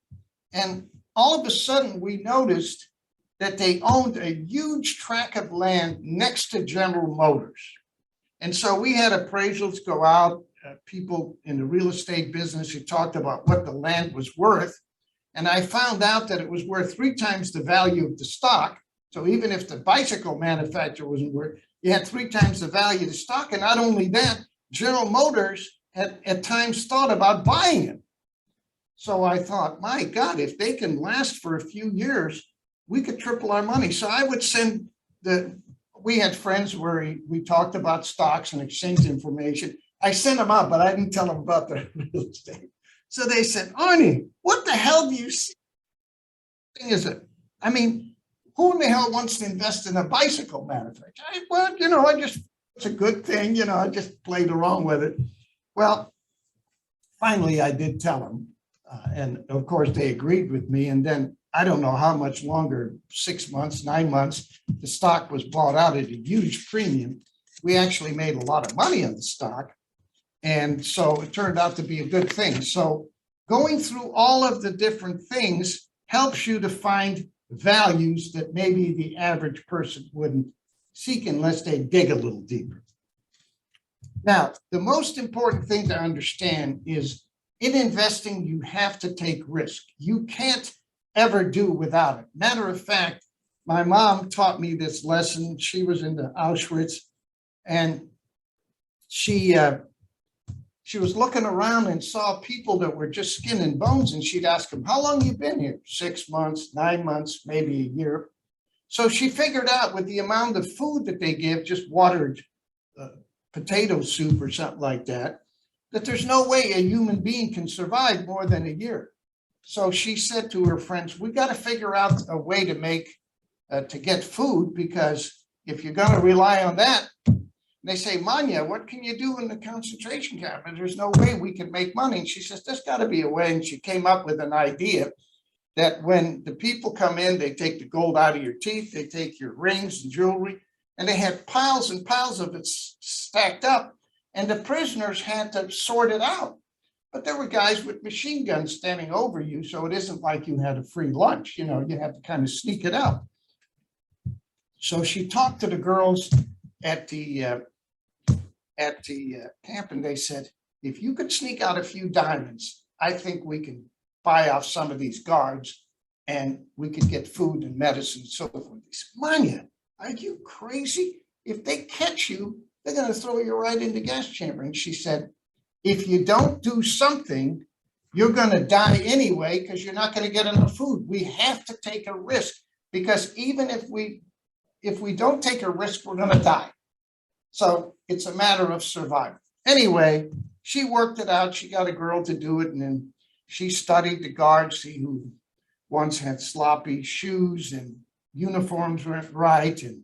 And all of a sudden we noticed that they owned a huge tract of land next to General Motors. And so we had appraisals go out, people in the real estate business who talked about what the land was worth. And I found out that it was worth 3 times the value of the stock. So even if the bicycle manufacturer wasn't worth, you had 3 times the value of the stock. And not only that, General Motors had at times thought about buying it. So I thought, my God, if they can last for a few years, we could triple our money. So I would send we had friends where we talked about stocks and exchanged information. I sent them out, but I didn't tell them about the real estate. So they said, Arnie, what the hell do you see? Thing is it? I mean, who in the hell wants to invest in a bicycle manufacturer? Well, you know, it's a good thing, you know, I just played around with it. Well, finally, I did tell them. And of course, they agreed with me. And then I don't know how much longer, 6 months, 9 months, the stock was bought out at a huge premium. We actually made a lot of money on the stock. And so it turned out to be a good thing. So going through all of the different things helps you to find values that maybe the average person wouldn't seek unless they dig a little deeper. Now, the most important thing to understand is in investing, you have to take risk. You can't ever do without it. Matter of fact, my mom taught me this lesson. She was in the Auschwitz, and she she was looking around and saw people that were just skin and bones, and she'd ask them, how long you been here? 6 months, 9 months, maybe a year. So she figured out with the amount of food that they give, just watered potato soup or something like that, that there's no way a human being can survive more than a year. So she said to her friends, we got to figure out a way to make, to get food, because if you're going to rely on that, they say, Manya, what can you do in the concentration camp? And there's no way we can make money. And she says, there's got to be a way. And she came up with an idea that when the people come in, they take the gold out of your teeth, they take your rings and jewelry, and they had piles and piles of it stacked up. And the prisoners had to sort it out. But there were guys with machine guns standing over you. So it isn't like you had a free lunch. You know, you had to kind of sneak it out. So she talked to the girls at the camp, and they said, if you could sneak out a few diamonds, I think we can buy off some of these guards and we could get food and medicine and so forth. They said, Manya, are you crazy? If they catch you, they're going to throw you right in the gas chamber. And she said, if you don't do something, you're going to die anyway, because you're not going to get enough food. We have to take a risk, because even if we don't take a risk, we're going to die. So it's a matter of survival. Anyway, she worked it out. She got a girl to do it. And then she studied the guards, see who once had sloppy shoes and uniforms weren't right. And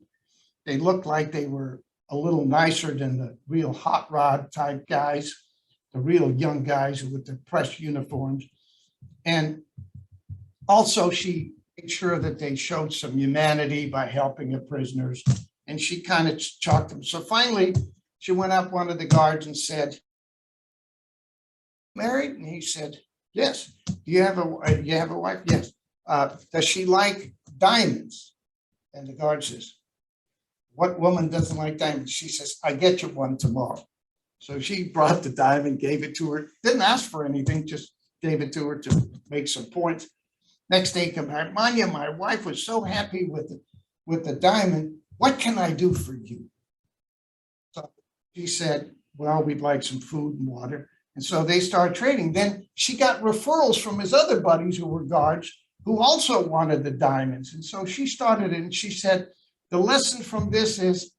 they looked like they were a little nicer than the real hot rod type guys, the real young guys with the pressed uniforms. And also she made sure that they showed some humanity by helping the prisoners. And she kind of chalked them. So finally, she went up one of the guards and said, married? And he said, yes. Do you have a wife? Yes. Does she like diamonds? And the guard says, what woman doesn't like diamonds? She says, I get you one tomorrow. So she brought the diamond, gave it to her, didn't ask for anything, just gave it to her to make some points. Next day, come back, Manya, my wife was so happy with the diamond. What can I do for you? So she said, well, we'd like some food and water. And so they started trading. Then she got referrals from his other buddies who were guards who also wanted the diamonds. And so she started it, and she said, the lesson from this is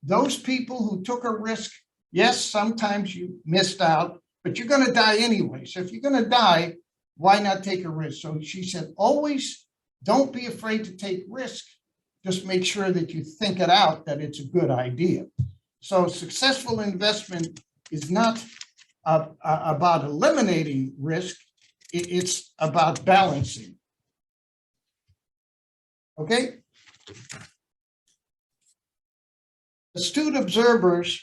those people who took a risk, yes, sometimes you missed out, but you're going to die anyway. So if you're going to die, why not take a risk? So she said, always don't be afraid to take risk. Just make sure that you think it out, that it's a good idea. So successful investment is not about eliminating risk. It's about balancing. Okay? Astute observers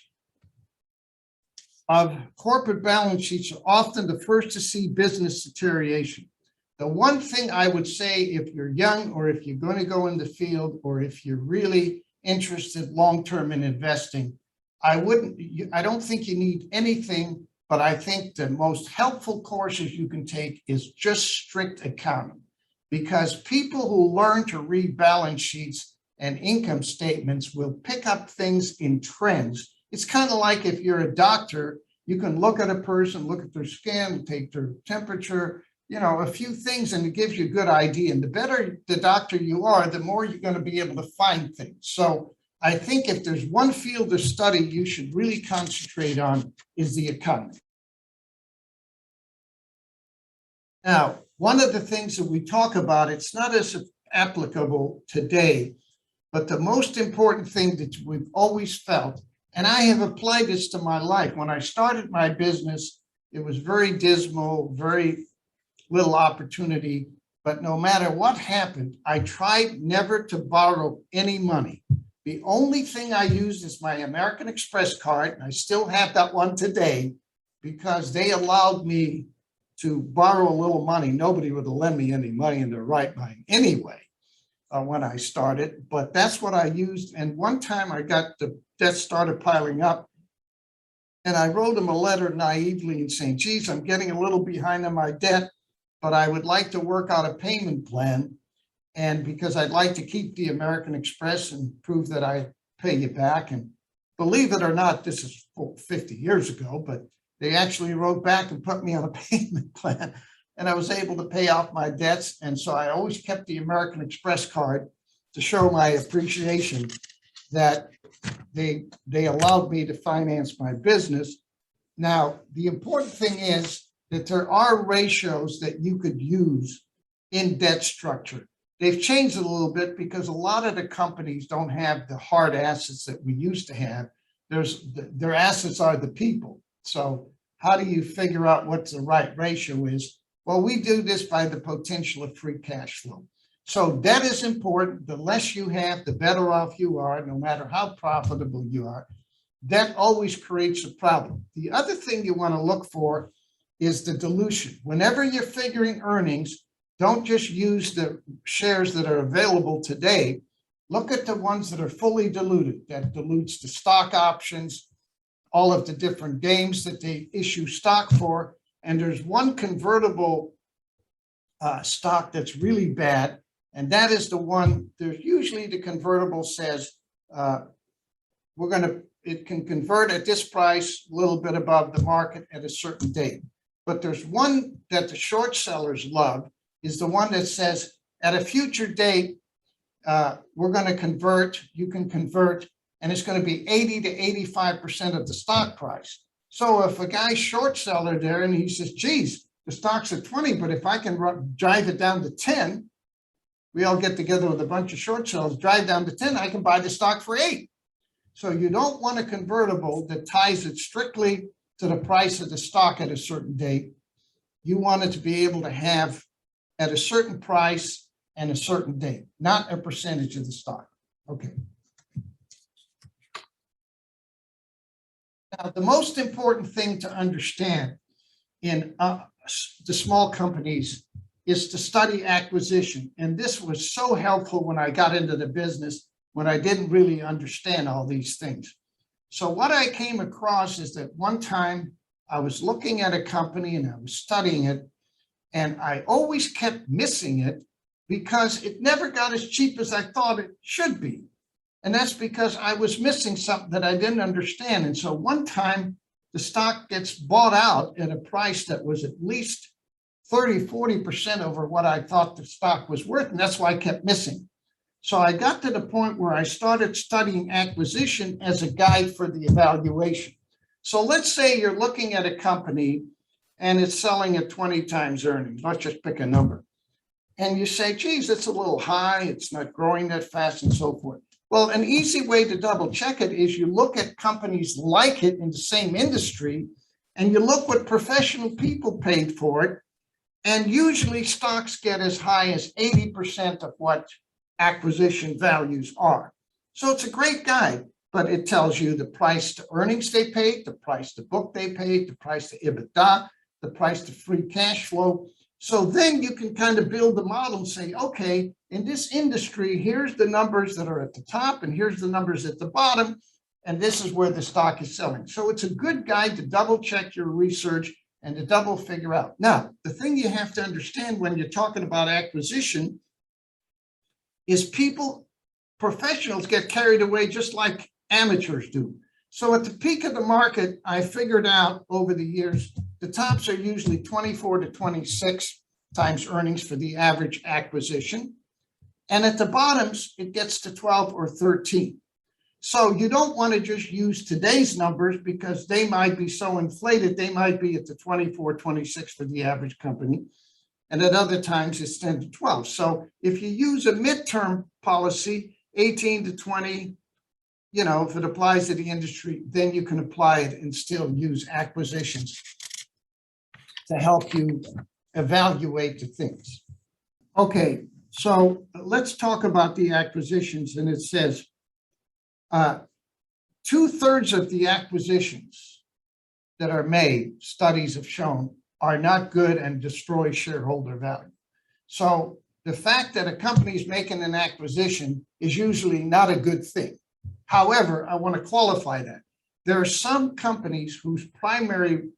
of corporate balance sheets are often the first to see business deterioration. The one thing I would say, if you're young or if you're going to go in the field or if you're really interested long-term in investing, I don't think you need anything, but I think the most helpful courses you can take is just strict accounting, because people who learn to read balance sheets and income statements will pick up things in trends. It's kind of like if you're a doctor, you can look at a person, look at their skin, take their temperature, you know, a few things, and it gives you a good idea. And the better the doctor you are, the more you're going to be able to find things. So I think if there's one field of study you should really concentrate on is the economy. Now, one of the things that we talk about, it's not as applicable today, but the most important thing that we've always felt, and I have applied this to my life. When I started my business, it was very dismal, very little opportunity, but no matter what happened, I tried never to borrow any money. The only thing I used is my American Express card, and I still have that one today, because they allowed me to borrow a little money. Nobody would lend me any money in their right mind anyway when I started, but that's what I used. And one time I got the debt started piling up, and I wrote them a letter naively and saying, geez, I'm getting a little behind on my debt, but I would like to work out a payment plan. And because I'd like to keep the American Express and prove that I pay you back. And believe it or not, this is 50 years ago, but They actually wrote back and put me on a payment plan, and I was able to pay off my debts. And so I always kept the American Express card to show my appreciation that they allowed me to finance my business. Now, the important thing is that there are ratios that you could use in debt structure. They've changed it a little bit because a lot of the companies don't have the hard assets that we used to have. Their assets are the people. So how do you figure out what the right ratio is? Well, we do this by the potential of free cash flow. So debt is important. The less you have, the better off you are, no matter how profitable you are. Debt always creates a problem. The other thing you want to look for is the dilution. Whenever you're figuring earnings, don't just use the shares that are available today. Look at the ones that are fully diluted. That dilutes the stock options, all of the different games that they issue stock for. And there's one convertible stock that's really bad, and that is the one. There's usually the convertible says it can convert at this price, a little bit above the market at a certain date. But there's one that the short sellers love, is the one that says at a future date, we're going to convert, you can convert, and it's going to be 80 to 85% of the stock price. So if a guy's short seller there and he says, geez, the stock's at 20, but if I can drive it down to 10, we all get together with a bunch of short sellers, drive down to 10, I can buy the stock for 8. So you don't want a convertible that ties it strictly to the price of the stock at a certain date. You want it to be able to have at a certain price and a certain date, not a percentage of the stock. Okay. Now, the most important thing to understand in the small companies is to study acquisition. And this was so helpful when I got into the business, when I didn't really understand all these things. So what I came across is that one time I was looking at a company and I was studying it, and I always kept missing it because it never got as cheap as I thought it should be. And that's because I was missing something that I didn't understand. And so one time the stock gets bought out at a price that was at least 30, 40% over what I thought the stock was worth. And that's why I kept missing. So I got to the point where I started studying acquisition as a guide for the evaluation. So let's say you're looking at a company and it's selling at 20 times earnings. Let's just pick a number. And you say, geez, it's a little high. It's not growing that fast and so forth. Well, an easy way to double check it is you look at companies like it in the same industry and you look what professional people paid for it. And usually stocks get as high as 80% of what acquisition values are. So it's a great guide, but it tells you the price to earnings they paid, the price to book they paid, the price to EBITDA, the price to free cash flow. So then you can kind of build the model and say, okay, in this industry, here's the numbers that are at the top and here's the numbers at the bottom, and this is where the stock is selling. So it's a good guide to double check your research and to double figure out. Now, the thing you have to understand when you're talking about acquisition is professionals get carried away just like amateurs do. So at the peak of the market, I figured out over the years, the tops are usually 24 to 26 times earnings for the average acquisition. And at the bottoms, it gets to 12 or 13. So you don't want to just use today's numbers because they might be so inflated. They might be at the 24, 26 for the average company. And at other times, it's 10 to 12. So if you use a midterm policy, 18 to 20, if it applies to the industry, then you can apply it and still use acquisitions to help you evaluate the things. Okay, so let's talk about the acquisitions. And it says 2/3 of the acquisitions that are made, studies have shown, are not good and destroy shareholder value. So the fact that a company is making an acquisition is usually not a good thing. However, I want to qualify that. There are some companies whose primary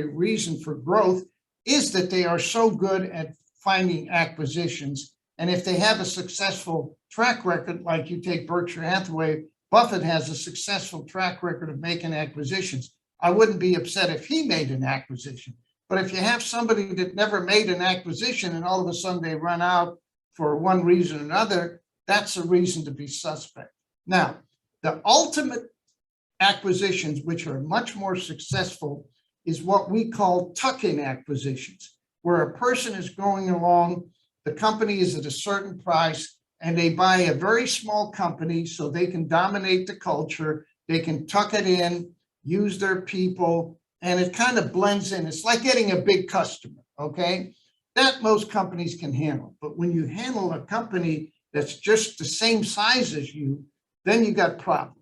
reason for growth is that they are so good at finding acquisitions. And if they have a successful track record, like you take Berkshire Hathaway, Buffett has a successful track record of making acquisitions. I wouldn't be upset if he made an acquisition. But if you have somebody that never made an acquisition and all of a sudden they run out for one reason or another, that's a reason to be suspect. Now, the ultimate acquisitions, which are much more successful, is what we call tuck-in acquisitions, where a person is going along, the company is at a certain price, and they buy a very small company so they can dominate the culture, they can tuck it in, use their people, and it kind of blends in. It's like getting a big customer, okay? That most companies can handle. But when you handle a company that's just the same size as you, then you got problems.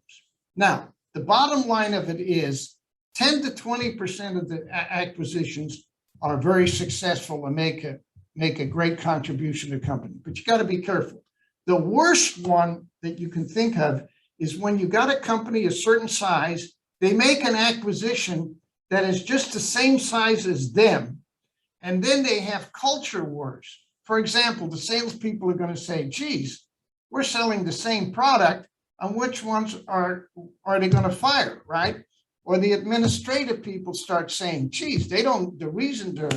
Now, the bottom line of it is 10 to 20% of the acquisitions are very successful and make a great contribution to the company, but you got to be careful. The worst one that you can think of is when you got a company a certain size, they make an acquisition that is just the same size as them, and then they have culture wars. For example, the salespeople are going to say, geez, we're selling the same product, and which ones are they going to fire, right? Or the administrative people start saying, geez, the reason they're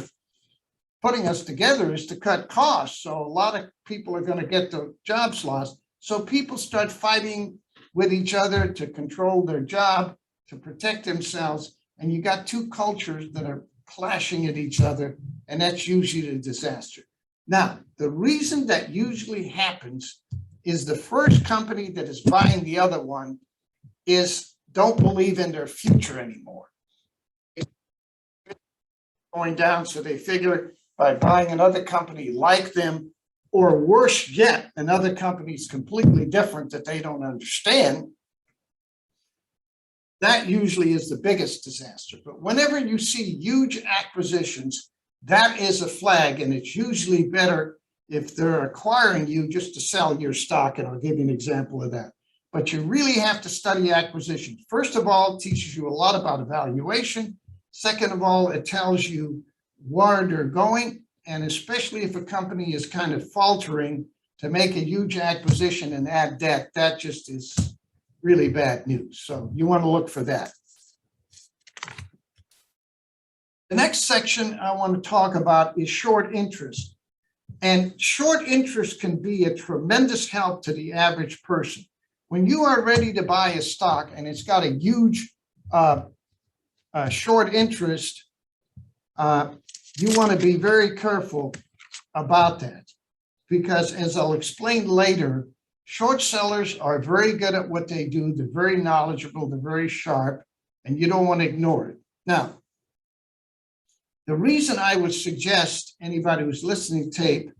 putting us together is to cut costs. So a lot of people are going to get the jobs lost. So people start fighting with each other to control their job, to protect themselves. And you got two cultures that are clashing at each other, and that's usually a disaster. Now, the reason that usually happens is the first company that is buying the other one don't believe in their future anymore. It's going down, so they figure by buying another company like them, or worse yet, another company is completely different that they don't understand, that usually is the biggest disaster. But whenever you see huge acquisitions, that is a flag, and it's usually better if they're acquiring you just to sell your stock, and I'll give you an example of that. But you really have to study acquisitions. First of all, it teaches you a lot about evaluation. Second of all, it tells you where they're going, and especially if a company is kind of faltering, to make a huge acquisition and add debt, that just is really bad news. So you want to look for that. The next section I want to talk about is short interest. And short interest can be a tremendous help to the average person. When you are ready to buy a stock and it's got a huge short interest, you want to be very careful about that, because as I'll explain later, short sellers are very good at what they do. They're very knowledgeable, they're very sharp, and you don't want to ignore it. Now, the reason I would suggest anybody who's listening to tape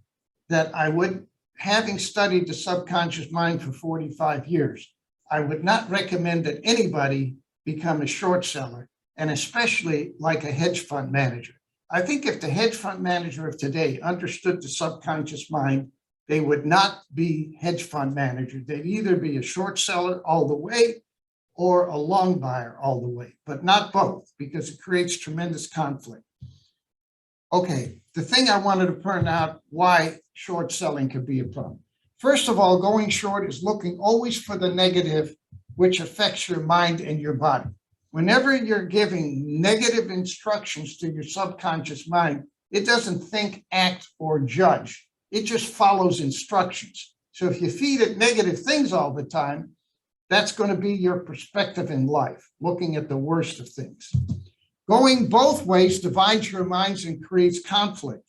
that I would, having studied the subconscious mind for 45 years, I would not recommend that anybody become a short seller, and especially like a hedge fund manager. I think if the hedge fund manager of today understood the subconscious mind, they would not be hedge fund managers. They'd either be a short seller all the way or a long buyer all the way, but not both, because it creates tremendous conflict. Okay, the thing I wanted to point out why short selling could be a problem. First of all, going short is looking always for the negative, which affects your mind and your body. Whenever you're giving negative instructions to your subconscious mind, it doesn't think, act, or judge. It just follows instructions. So if you feed it negative things all the time, that's going to be your perspective in life, looking at the worst of things. Going both ways divides your minds and creates conflict.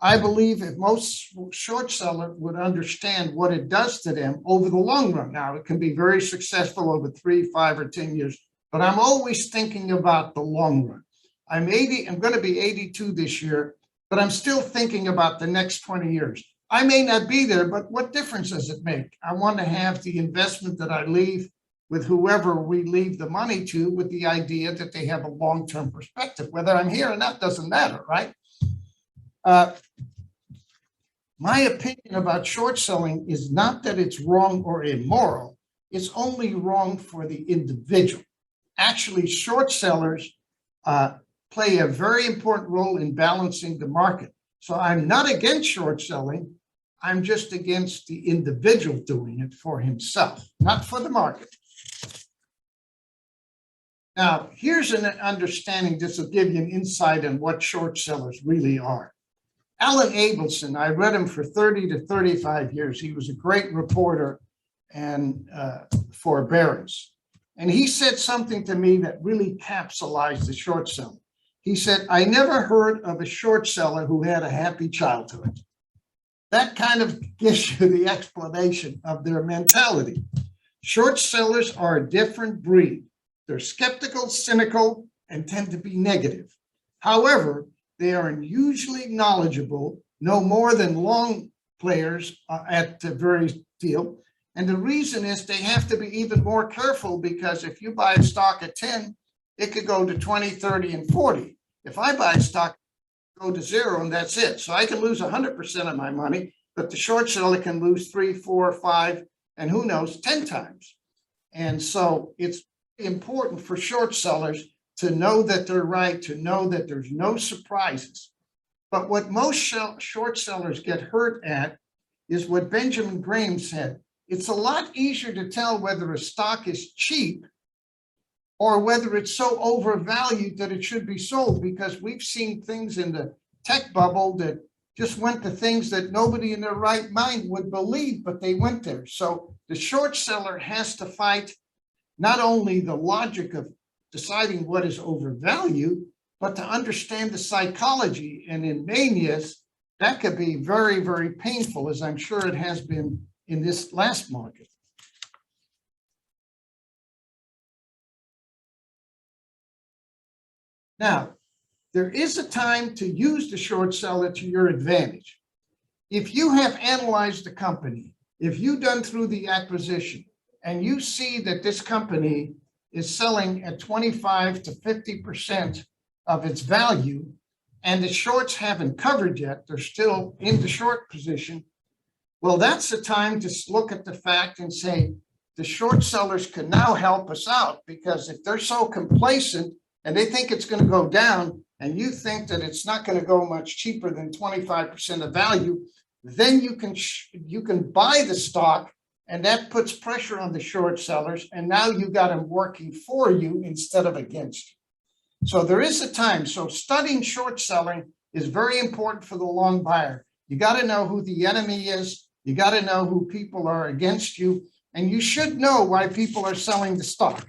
I believe if most short sellers would understand what it does to them over the long run. Now, it can be very successful over 3, 5, or 10 years, but I'm always thinking about the long run. I'm going to be 82 this year, but I'm still thinking about the next 20 years. I may not be there, but what difference does it make? I want to have the investment that I leave with whoever we leave the money to, with the idea that they have a long-term perspective. Whether I'm here or not doesn't matter, right? My opinion about short selling is not that it's wrong or immoral. It's only wrong for the individual. Actually, short sellers play a very important role in balancing the market. So I'm not against short selling. I'm just against the individual doing it for himself, not for the market. Now, here's an understanding. This will give you an insight on what short sellers really are. Alan Abelson, I read him for 30 to 35 years. He was a great reporter and for Barron's. And he said something to me that really capsulized the short seller. He said, I never heard of a short seller who had a happy childhood. That kind of gives you the explanation of their mentality. Short sellers are a different breed. They're skeptical, cynical, and tend to be negative. However, they are unusually knowledgeable, know more than long players at the very deal. And the reason is they have to be even more careful, because if you buy a stock at 10, it could go to 20, 30, and 40. If I buy a stock, go to 0 and that's it. So I can lose 100% of my money, but the short seller can lose 3, 4, 5, and who knows, 10 times. And so it's important for short sellers to know that they're right, to know that there's no surprises. But what most short sellers get hurt at is what Benjamin Graham said. It's a lot easier to tell whether a stock is cheap or whether it's so overvalued that it should be sold, because we've seen things in the tech bubble that just went to things that nobody in their right mind would believe, but they went there. So the short seller has to fight not only the logic of deciding what is overvalued, but to understand the psychology. And in manias, that could be very, very painful, as I'm sure it has been in this last market. Now, there is a time to use the short seller to your advantage. If you have analyzed the company, if you've done through the acquisition, and you see that this company is selling at 25 to 50% of its value, and the shorts haven't covered yet, they're still in the short position, well, that's the time to look at the fact and say, the short sellers can now help us out, because if they're so complacent and they think it's going to go down, and you think that it's not going to go much cheaper than 25% of value, then you can buy the stock, and that puts pressure on the short sellers, and now you got them working for you instead of against you. So there is a time. So studying short selling is very important for the long buyer. You got to know who the enemy is. You got to know who people are against you, and you should know why people are selling the stock.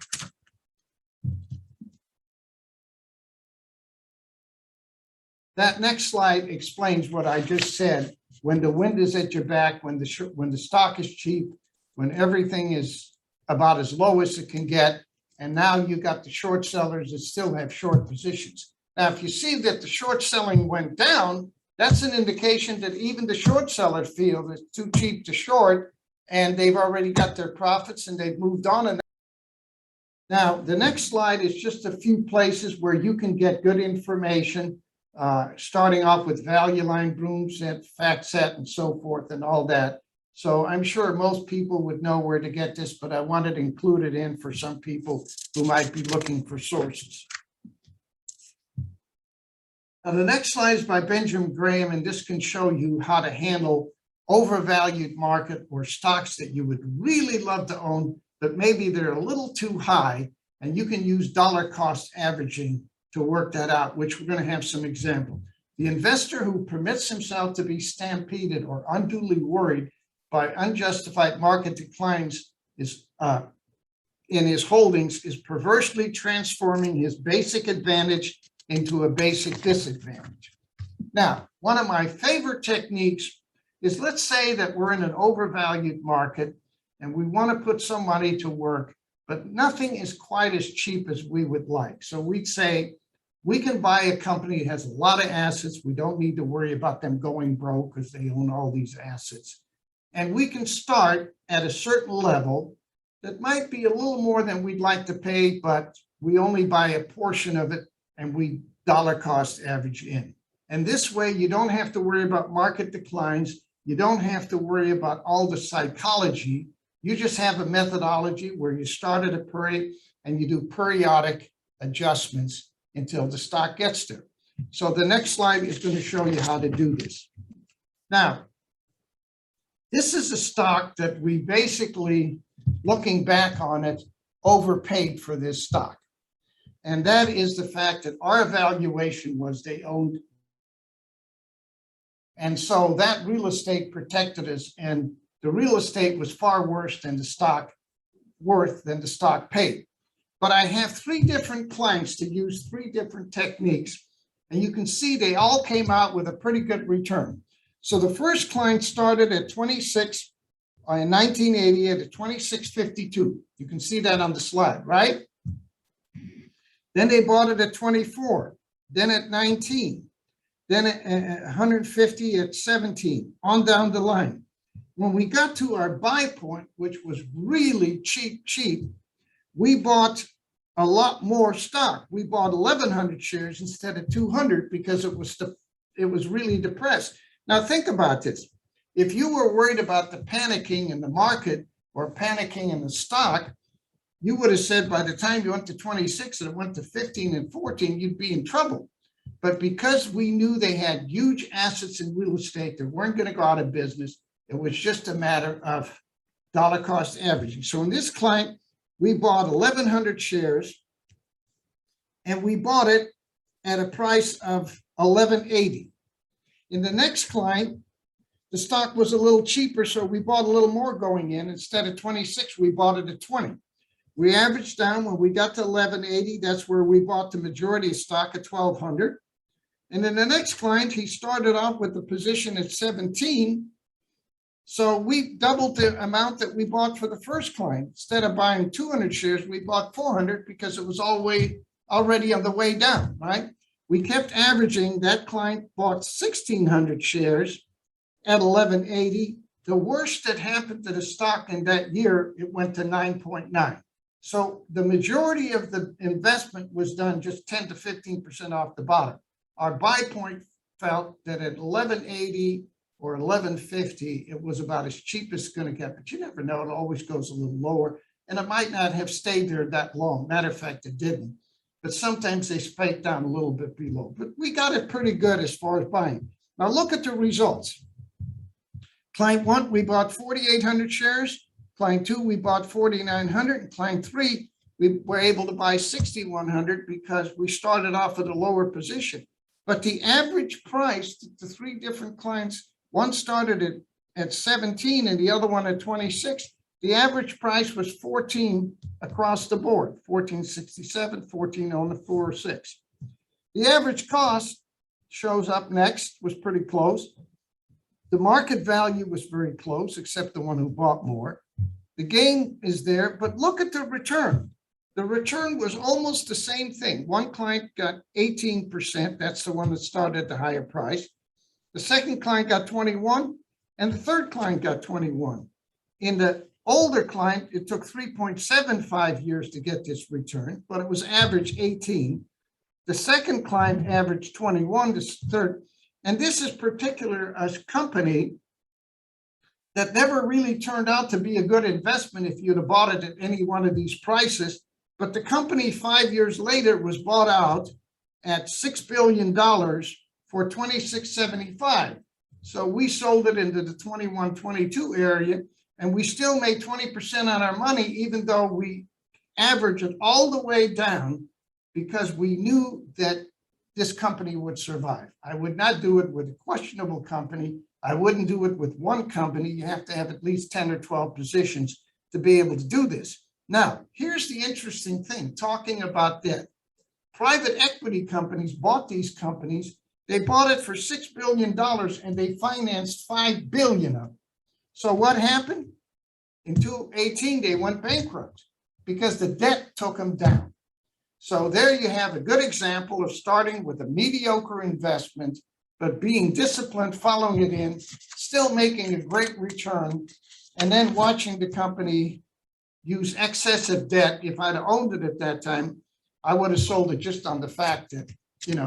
That next slide explains what I just said. When the wind is at your back, when the stock is cheap, when everything is about as low as it can get, and now you got the short sellers that still have short positions. Now, if you see that the short selling went down, that's an indication that even the short sellers feel it's too cheap to short, and they've already got their profits and they've moved on. And now the next slide is just a few places where you can get good information, starting off with value line, Broomset, FactSet, and so forth, and all that. So I'm sure most people would know where to get this, but I wanted to include it in for some people who might be looking for sources. Now, the next slide is by Benjamin Graham, and this can show you how to handle overvalued market or stocks that you would really love to own, but maybe they're a little too high, and you can use dollar cost averaging to work that out, which we're going to have some example. The investor who permits himself to be stampeded or unduly worried by unjustified market declines is in his holdings is perversely transforming his basic advantage into a basic disadvantage. Now, one of my favorite techniques is, let's say that we're in an overvalued market and we want to put some money to work, but nothing is quite as cheap as we would like. So we'd say, we can buy a company that has a lot of assets. We don't need to worry about them going broke because they own all these assets. And we can start at a certain level that might be a little more than we'd like to pay, but we only buy a portion of it and we dollar cost average in. And this way, you don't have to worry about market declines. You don't have to worry about all the psychology. You just have a methodology where you start at a period and you do periodic adjustments until the stock gets there. So the next slide is going to show you how to do this. Now, this is a stock that we basically, looking back on it, overpaid for this stock. And that is the fact that our evaluation was they owned. And so that real estate protected us, and the real estate was far worse than the stock paid. But I have three different clients to use three different techniques. And you can see they all came out with a pretty good return. So the first client started at 26 in 1980 at 26.52. You can see that on the slide, right? Then they bought it at 24, then at 19, then at 150 at 17, on down the line. When we got to our buy point, which was really cheap, we bought a lot more stock. We bought 1,100 shares instead of 200 because it was really depressed. Now think about this. If you were worried about the panicking in the market or panicking in the stock, you would have said by the time you went to 26 and it went to 15 and 14, you'd be in trouble. But because we knew they had huge assets in real estate that weren't going to go out of business, it was just a matter of dollar cost averaging. So in this client, we bought 1,100 shares and we bought it at a price of $11.80. In the next client, the stock was a little cheaper, so we bought a little more going in. Instead of 26, we bought it at 20. We averaged down. When we got to 1180, that's where we bought the majority of stock at 1200. And then the next client, he started off with the position at 17. So we doubled the amount that we bought for the first client. Instead of buying 200 shares, we bought 400 because it was already on the way down, right? We kept averaging. That client bought 1,600 shares at 1180. The worst that happened to the stock in that year, it went to 9.9. So the majority of the investment was done just 10 to 15% off the bottom. Our buy point felt that at 1180 or 1150, it was about as cheap as it's going to get. But you never know. It always goes a little lower. And it might not have stayed there that long. Matter of fact, it didn't. But sometimes they spike down a little bit below. But we got it pretty good as far as buying. Now look at the results. Client 1, we bought 4,800 shares. Client 2, we bought 4,900. And client 3, we were able to buy 6,100 because we started off at a lower position. But the average price, the three different clients, one started at 17 and the other one at 26. The average price was 14 across the board, 1467, 1404.06. The average cost shows up next, was pretty close. The market value was very close, except the one who bought more. The gain is there, but look at the return. The return was almost the same thing. One client got 18%. That's the one that started at the higher price. The second client got 21, and the third client got 21. In the older client, it took 3.75 years to get this return, but it was average 18. The second client averaged 21, the third. And this is particular a company that never really turned out to be a good investment if you'd have bought it at any one of these prices. But the company 5 years later was bought out at $6 billion for $26.75. So we sold it into the 21, 22 area, and we still made 20% on our money, even though we averaged it all the way down because we knew that this company would survive. I would not do it with a questionable company. I wouldn't do it with one company. You have to have at least 10 or 12 positions to be able to do this. Now, here's the interesting thing, talking about debt. Private equity companies bought these companies. They bought it for $6 billion and they financed $5 billion of it. So what happened? In 2018, they went bankrupt because the debt took them down. So there you have a good example of starting with a mediocre investment, but being disciplined, following it in, still making a great return, and then watching the company use excessive debt. If I'd owned it at that time, I would have sold it just on the fact that,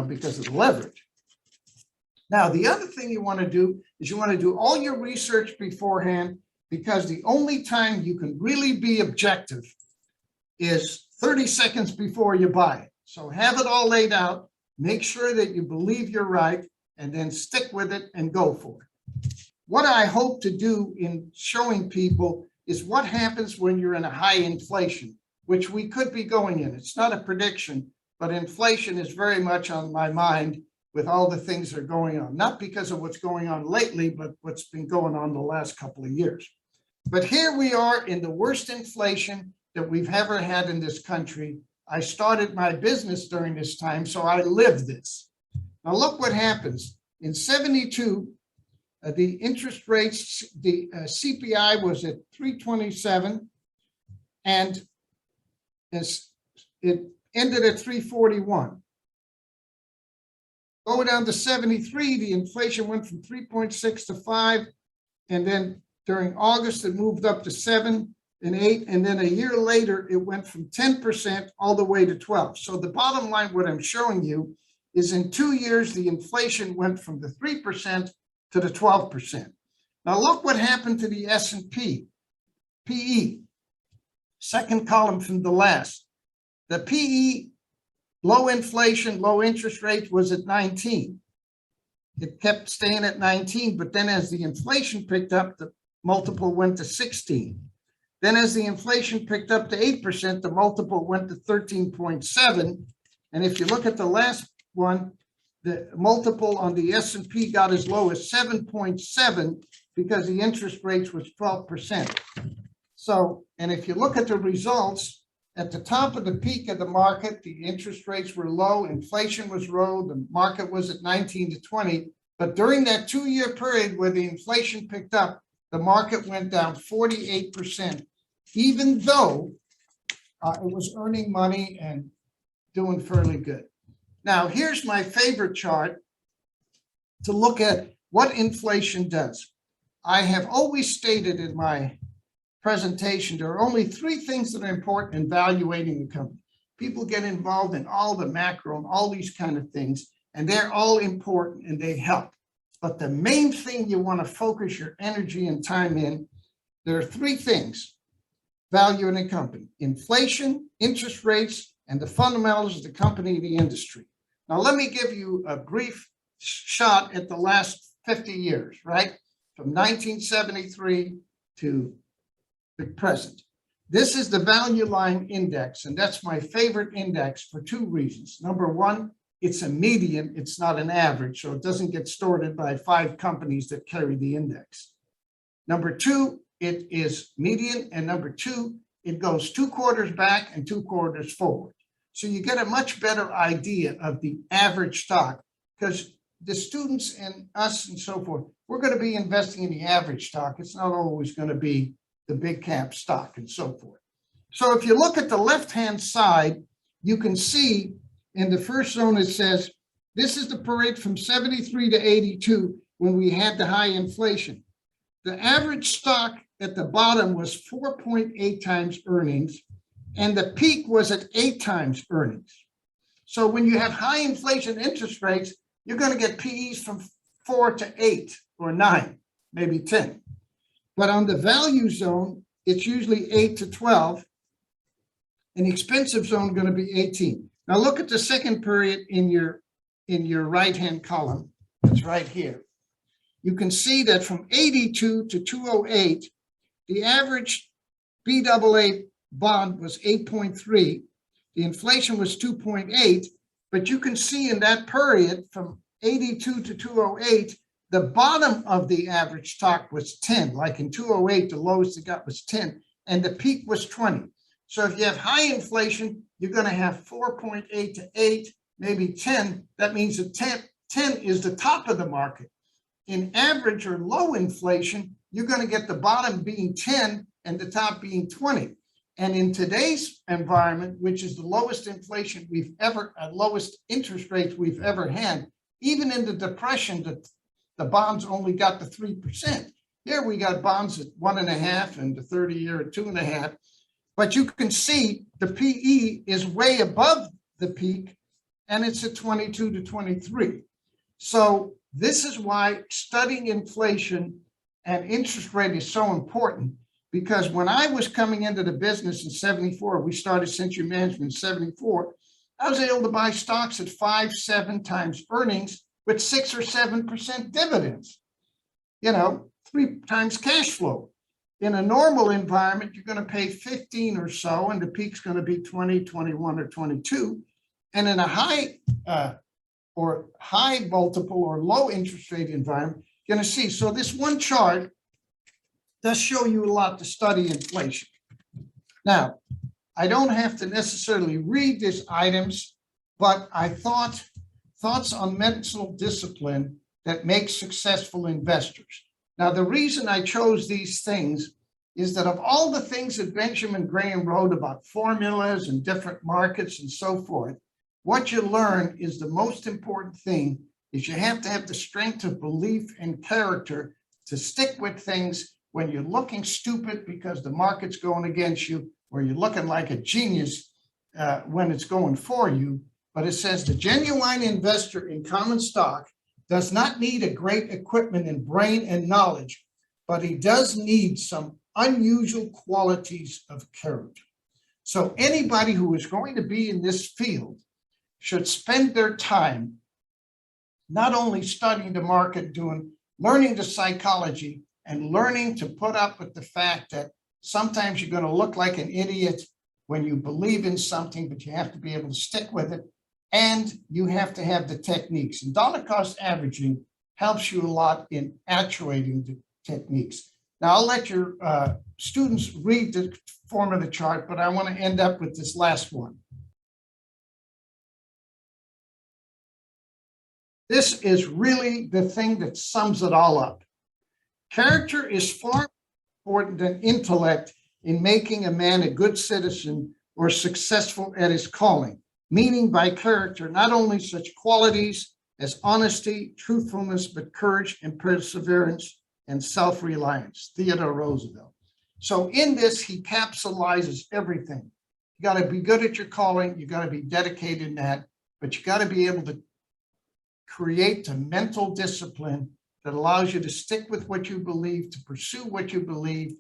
because of the leverage. Now, the other thing you want to do is you want to do all your research beforehand, because the only time you can really be objective is 30 seconds before you buy it. So have it all laid out, make sure that you believe you're right, and then stick with it and go for it. What I hope to do in showing people is what happens when you're in a high inflation, which we could be going in. It's not a prediction, but inflation is very much on my mind with all the things that are going on, not because of what's going on lately, but what's been going on the last couple of years. But here we are in the worst inflation that we've ever had in this country. I started my business during this time, so I lived this. Now look what happens. In 72, the interest rates, the CPI was at 327, and it ended at 341. Going down to 73, the inflation went from 3.6 to 5, and then during August, it moved up to 7 and 8, and then a year later, it went from 10% all the way to 12. So the bottom line, what I'm showing you, is in 2 years, the inflation went from the 3% to the 12%. Now look what happened to the S&P, PE, second column from the last. The PE, low inflation, low interest rate, was at 19. It kept staying at 19, but then as the inflation picked up, the multiple went to 16. Then as the inflation picked up to 8%, the multiple went to 13.7. And if you look at the last one, the multiple on the S&P got as low as 7.7 because the interest rates was 12%. So, and if you look at the results, at the top of the peak of the market, the interest rates were low, inflation was low, the market was at 19 to 20. But during that 2-year period where the inflation picked up, the market went down 48%, even though it was earning money and doing fairly good. Now, here's my favorite chart to look at what inflation does. I have always stated in my presentation, there are only 3 things that are important in evaluating a company. People get involved in all the macro and all these kind of things, and they're all important and they help. But the main thing you want to focus your energy and time in, there are 3 things valuing a company: inflation, interest rates, and the fundamentals of the company, the industry. Now, let me give you a brief shot at the last 50 years, right? From 1973 to the present. This is the value line index, and that's my favorite index for 2 reasons. Number one, it's a median, it's not an average, so it doesn't get distorted by 5 companies that carry the index. Number 2, it is median, and number 2, it goes 2 quarters back and 2 quarters forward. So you get a much better idea of the average stock, because the students and us and so forth, we're going to be investing in the average stock. It's not always going to be the big cap stock and so forth. So if you look at the left-hand side, you can see in the first zone, it says, this is the period from 73 to 82 when we had the high inflation. The average stock at the bottom was 4.8 times earnings, and the peak was at 8 times earnings. So when you have high inflation interest rates, you're going to get PEs from 4 to 8 or 9, maybe 10. But on the value zone, it's usually 8 to 12. And the expensive zone is going to be 18. Now look at the second period in your right-hand column. It's right here. You can see that from 82 to 208, the average BAA bond was 8.3. The inflation was 2.8. But you can see in that period from 82 to 208, the bottom of the average stock was 10. Like in 208, the lowest it got was 10, and the peak was 20. So if you have high inflation, you're going to have 4.8 to 8, maybe 10. That means that 10 is the top of the market. In average or low inflation, you're going to get the bottom being 10 and the top being 20. And in today's environment, which is the lowest inflation we've ever, lowest interest rates we've ever had, even in the Depression, the bonds only got to 3%. Here we got bonds at 1.5 and the 30-year at 2.5. But you can see the PE is way above the peak, and it's at 22 to 23. So this is why studying inflation and interest rate is so important, because when I was coming into the business in 74, we started Century Management in 74, I was able to buy stocks at 5-7 times earnings with 6 or 7% dividends, 3 times cash flow. In a normal environment, you're going to pay 15 or so, and the peak's going to be 20, 21, or 22. And in a high or high multiple or low interest rate environment, you're going to see. So this one chart does show you a lot to study inflation. Now, I don't have to necessarily read these items, but I thoughts on mental discipline that make successful investors. Now, the reason I chose these things is that of all the things that Benjamin Graham wrote about formulas and different markets and so forth, what you learn is the most important thing is you have to have the strength of belief and character to stick with things when you're looking stupid because the market's going against you, or you're looking like a genius when it's going for you. But it says the genuine investor in common stock does not need a great equipment and brain and knowledge, but he does need some unusual qualities of character. So anybody who is going to be in this field should spend their time not only studying the market, learning the psychology and learning to put up with the fact that sometimes you're going to look like an idiot when you believe in something, but you have to be able to stick with it. And you have to have the techniques. And dollar cost averaging helps you a lot in actuating the techniques. Now, I'll let your students read the form of the chart, but I want to end up with this last one. This is really the thing that sums it all up. Character is far more important than intellect in making a man a good citizen or successful at his calling, meaning by character not only such qualities as honesty, truthfulness, but courage and perseverance and self-reliance. Theodore Roosevelt. So in this, he capsulizes everything. You got to be good at your calling. You got to be dedicated in that, but you got to be able to create a mental discipline that allows you to stick with what you believe, to pursue what you believe,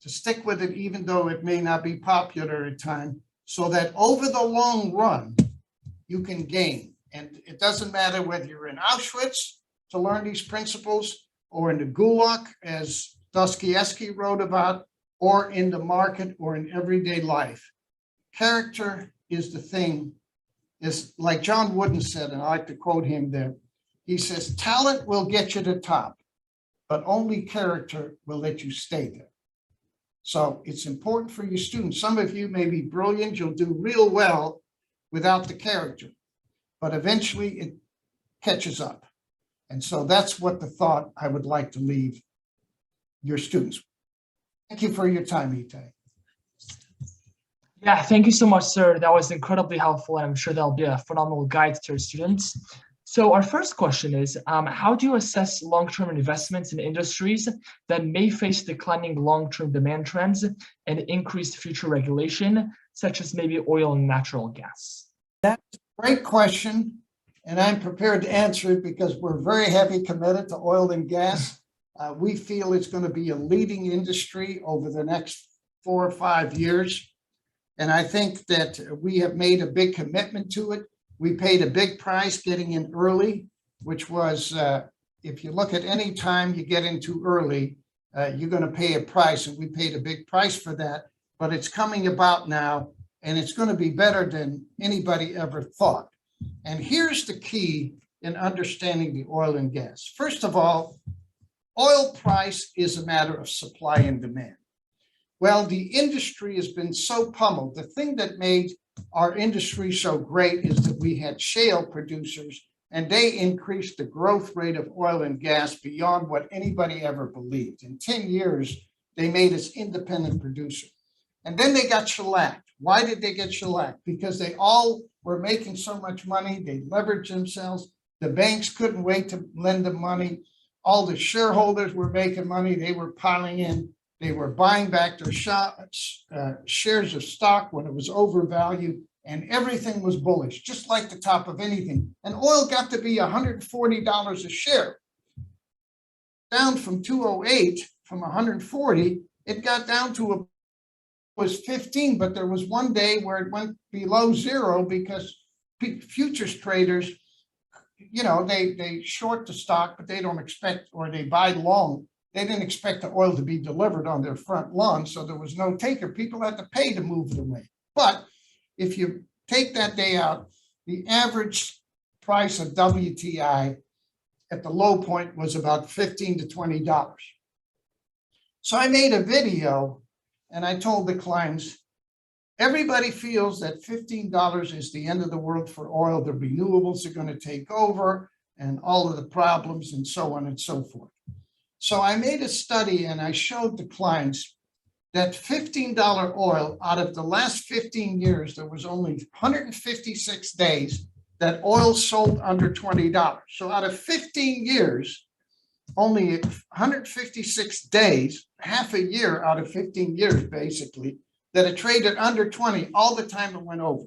to stick with it even though it may not be popular at times, so that over the long run, you can gain. And it doesn't matter whether you're in Auschwitz to learn these principles, or in the Gulag, as Dostoevsky wrote about, or in the market or in everyday life. Character is the thing. Is like John Wooden said, and I like to quote him there. He says, talent will get you to the top, but only character will let you stay there. So it's important for your students. Some of you may be brilliant. You'll do real well without the character, but eventually it catches up. And so that's what the thought I would like to leave your students. Thank you for your time, Itai. Yeah, thank you so much, sir. That was incredibly helpful, and I'm sure that'll be a phenomenal guide to our students. So our first question is, how do you assess long-term investments in industries that may face declining long-term demand trends and increased future regulation, such as maybe oil and natural gas? That's a great question, and I'm prepared to answer it because we're very heavily committed to oil and gas. We feel it's going to be a leading industry over the next 4 or 5 years. And I think that we have made a big commitment to it. We paid a big price getting in early, which was, if you look at any time you get in too early, you're going to pay a price. And we paid a big price for that. But it's coming about now, and it's going to be better than anybody ever thought. And here's the key in understanding the oil and gas. First of all, oil price is a matter of supply and demand. Well, the industry has been so pummeled. The thing that made our industry so great is that we had shale producers, and they increased the growth rate of oil and gas beyond what anybody ever believed. In 10 years, they made us independent producer. And then they got shellacked. Why did they get shellacked? Because they all were making so much money. They leveraged themselves. The banks couldn't wait to lend them money. All the shareholders were making money. They were piling in. They were buying back their shares of stock when it was overvalued, and everything was bullish, just like the top of anything. And oil got to be $140 a share. Down from 208, from 140, it got down to was 15, but there was one day where it went below zero because futures traders, you know, they short the stock, but they don't expect, or they buy long. They didn't expect the oil to be delivered on their front lawn, so there was no taker. People had to pay to move it away. But if you take that day out, the average price of WTI at the low point was about $15 to $20. So I made a video and I told the clients, everybody feels that $15 is the end of the world for oil. The renewables are going to take over and all of the problems and so on and so forth. So I made a study and I showed the clients that $15 oil, out of the last 15 years, there was only 156 days that oil sold under $20. So out of 15 years, only 156 days, half a year out of 15 years, basically, that it traded under 20 all the time it went over.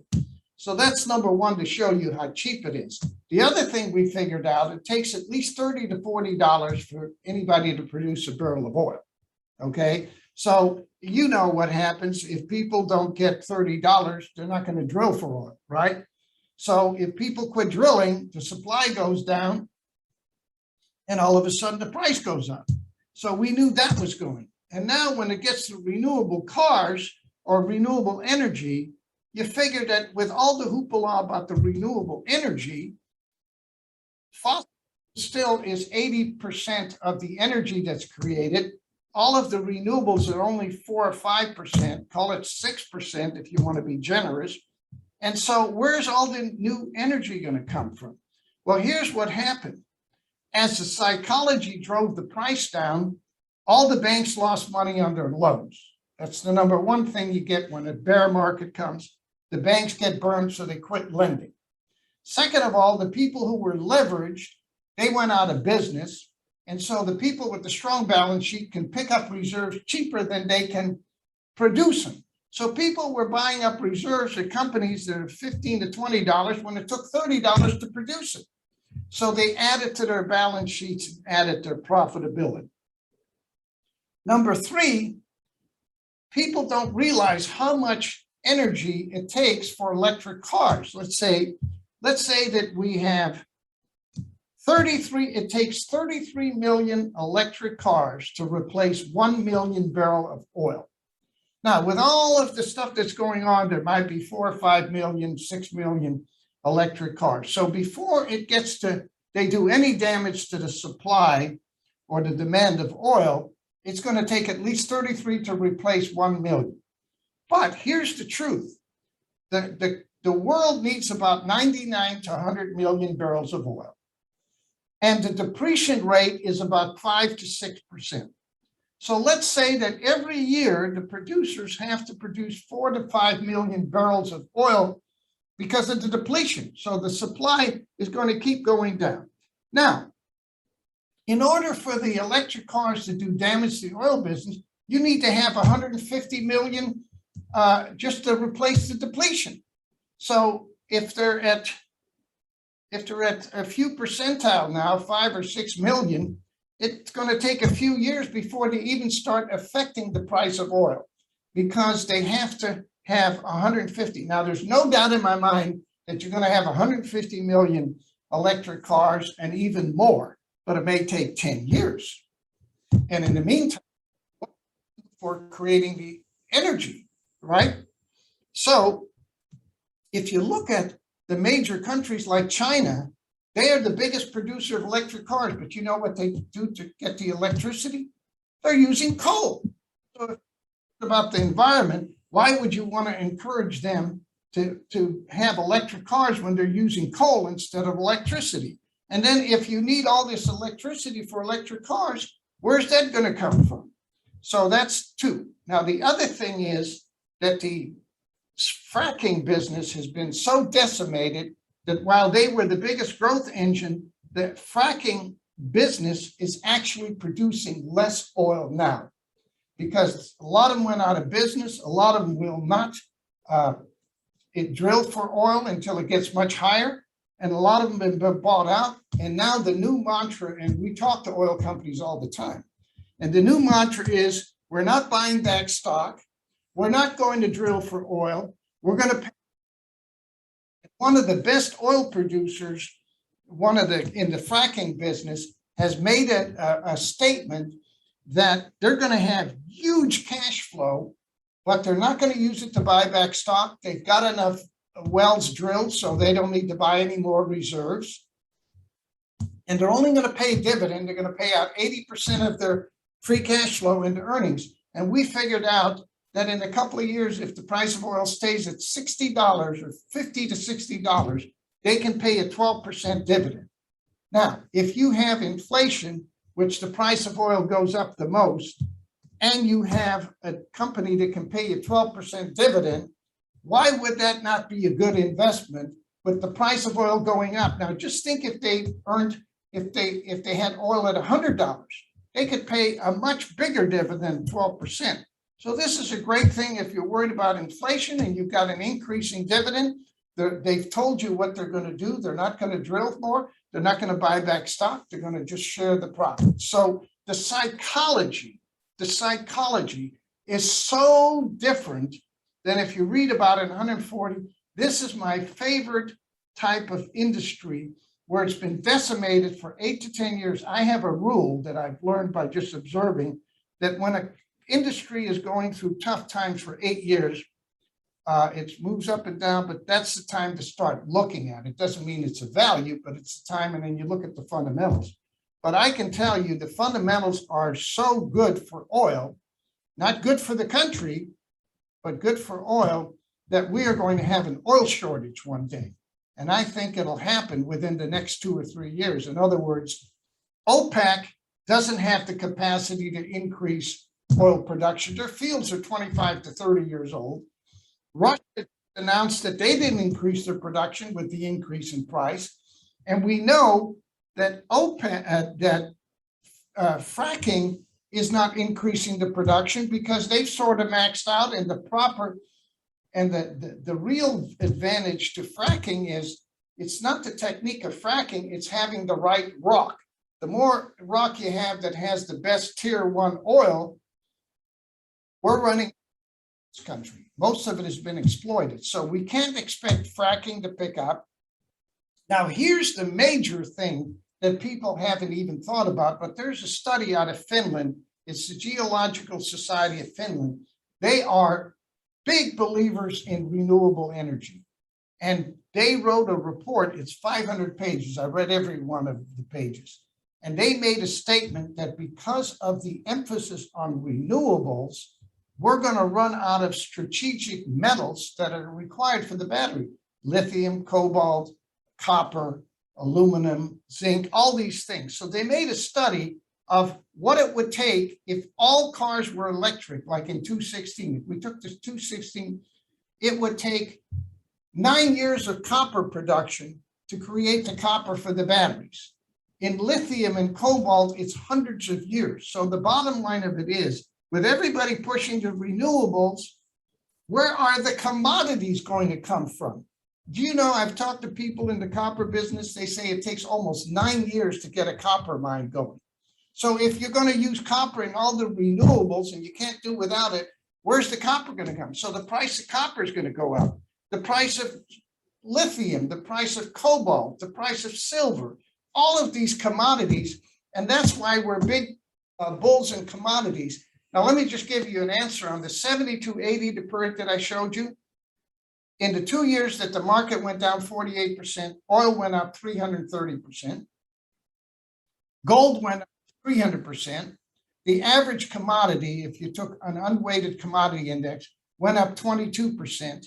So that's number one, to show you how cheap it is. The other thing we figured out, it takes at least $30 to $40 for anybody to produce a barrel of oil. Okay, so you know what happens if people don't get $30, they're not going to drill for oil, right? So if people quit drilling, the supply goes down, and all of a sudden the price goes up. So we knew that was going. And now when it gets to renewable cars or renewable energy, you figure that with all the hoopla about the renewable energy, fossil still is 80% of the energy that's created. All of the renewables are only 4 or 5%, call it 6% if you want to be generous. And so where's all the new energy going to come from? Well, here's what happened. As the psychology drove the price down, all the banks lost money on their loans. That's the number one thing you get when a bear market comes. The banks get burned, so they quit lending. Second of all, the people who were leveraged, they went out of business. And so the people with the strong balance sheet can pick up reserves cheaper than they can produce them. So people were buying up reserves at companies that are $15 to $20 when it took $30 to produce it. So they added to their balance sheets and added their profitability. Number three, people don't realize how much energy it takes for electric cars. Let's say that we have 33, it takes 33 million electric cars to replace 1 million barrel of oil. Now, with all of the stuff that's going on, there might be 4 or 5 million, 6 million electric cars. So before it gets to, they do any damage to the supply or the demand of oil, it's going to take at least 33 to replace 1 million. But here's the truth. The world needs about 99 to 100 million barrels of oil. And the depletion rate is about 5 to 6%. So let's say that every year the producers have to produce 4 to 5 million barrels of oil because of the depletion. So the supply is going to keep going down. Now, in order for the electric cars to do damage to the oil business, you need to have 150 million just to replace the depletion. So if they're at a few percentile now, 5 or 6 million, it's going to take a few years before they even start affecting the price of oil, because they have to have 150. Now, there's no doubt in my mind that you're going to have 150 million electric cars and even more, but it may take 10 years. And in the meantime, for creating the energy, right? So if you look at the major countries like China, they are the biggest producer of electric cars, but you know what they do to get the electricity? They're using coal. So about the environment, why would you want to encourage them to have electric cars when they're using coal instead of electricity? And then if you need all this electricity for electric cars, where's that going to come from? So that's two. Now, the other thing is that the fracking business has been so decimated that while they were the biggest growth engine, the fracking business is actually producing less oil now, because a lot of them went out of business. A lot of them will not drill for oil until it gets much higher. And a lot of them have been bought out. And now the new mantra, and we talk to oil companies all the time, and the new mantra is, we're not buying back stock. We're not going to drill for oil. We're going to pay. One of the best oil producers, in the fracking business, has made a statement that they're going to have huge cash flow, but they're not going to use it to buy back stock. They've got enough wells drilled, so they don't need to buy any more reserves. And they're only going to pay a dividend. They're going to pay out 80% of their free cash flow into earnings. And we figured out that in a couple of years, if the price of oil stays at $60 or $50 to $60, they can pay a 12% dividend. Now, if you have inflation, which the price of oil goes up the most, and you have a company that can pay a 12% dividend, why would that not be a good investment with the price of oil going up? Now, just think if they had oil at $100, they could pay a much bigger dividend, 12%. So this is a great thing if you're worried about inflation and you've got an increasing dividend. They've told you what they're going to do. They're not going to drill more. They're not going to buy back stock. They're going to just share the profit. So the psychology is so different than if you read about it in 140. This is my favorite type of industry where it's been decimated for 8 to 10 years. I have a rule that I've learned by just observing that when an industry is going through tough times for 8 years, it moves up and down, but that's the time to start looking at it. Doesn't mean it's a value, but it's the time, and then you look at the fundamentals. But I can tell you the fundamentals are so good for oil, not good for the country, but good for oil, that we are going to have an oil shortage one day. And I think it'll happen within the next 2 or 3 years. In other words, OPEC doesn't have the capacity to increase oil production. Their fields are 25 to 30 years old. Russia announced that they didn't increase their production with the increase in price. And we know that fracking is not increasing the production because they've sort of maxed out, and the real advantage to fracking is it's not the technique of fracking, it's having the right rock. The more rock you have that has the best tier 1 oil, we're running this country. Most of it has been exploited. So we can't expect fracking to pick up. Now, here's the major thing that people haven't even thought about, but there's a study out of Finland. It's the Geological Society of Finland. They are big believers in renewable energy. And they wrote a report, it's 500 pages. I read every one of the pages. And they made a statement that because of the emphasis on renewables, we're going to run out of strategic metals that are required for the battery. Lithium, cobalt, copper, aluminum, zinc, all these things. So they made a study of what it would take if all cars were electric, like in 2016. If we took this 2016, it would take 9 years of copper production to create the copper for the batteries. In lithium and cobalt, it's hundreds of years. So the bottom line of it is, with everybody pushing to renewables, where are the commodities going to come from? Do you know, I've talked to people in the copper business, they say it takes almost 9 years to get a copper mine going. So if you're going to use copper in all the renewables and you can't do without it, where's the copper going to come? So the price of copper is going to go up. The price of lithium, the price of cobalt, the price of silver, all of these commodities. And that's why we're big bulls in commodities. Now, let me just give you an answer on the 70-80 to period that I showed you. In the 2 years that the market went down 48%, oil went up 330%. Gold went up 300%. The average commodity, if you took an unweighted commodity index, went up 22%.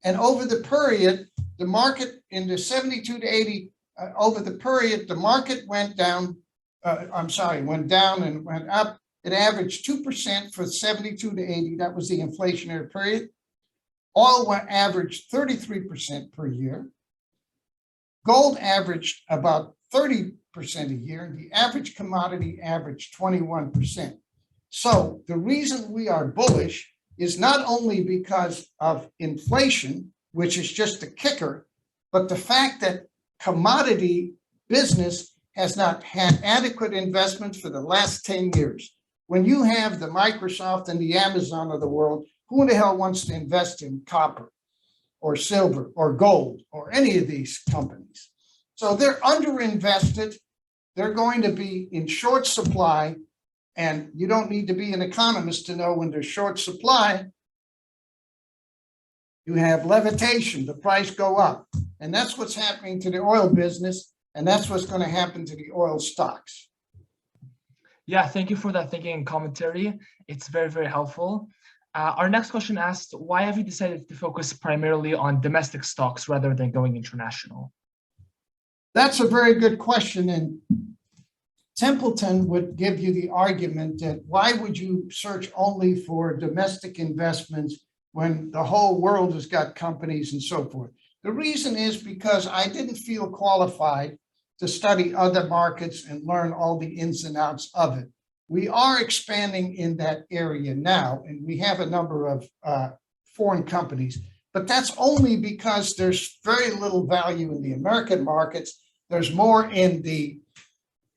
And over the period, the market in the 72 to 80, over the period, the market went down, went down and went up. It averaged 2% for 72 to 80. That was the inflationary period. Oil averaged 33% per year. Gold averaged about 30% a year, and the average commodity averaged 21%. So the reason we are bullish is not only because of inflation, which is just a kicker, but the fact that commodity business has not had adequate investments for the last 10 years. When you have the Microsoft and the Amazon of the world, who in the hell wants to invest in copper or silver or gold or any of these companies? So they're underinvested. They're going to be in short supply. And you don't need to be an economist to know when there's short supply, you have levitation, the price go up. And that's what's happening to the oil business, and that's what's going to happen to the oil stocks. Yeah, thank you for that thinking and commentary. It's very, very helpful. Our next question asked, why have you decided to focus primarily on domestic stocks rather than going international? That's a very good question. And Templeton would give you the argument that why would you search only for domestic investments when the whole world has got companies and so forth? The reason is because I didn't feel qualified to study other markets and learn all the ins and outs of it. We are expanding in that area now, and we have a number of foreign companies, but that's only because there's very little value in the American markets. There's more in the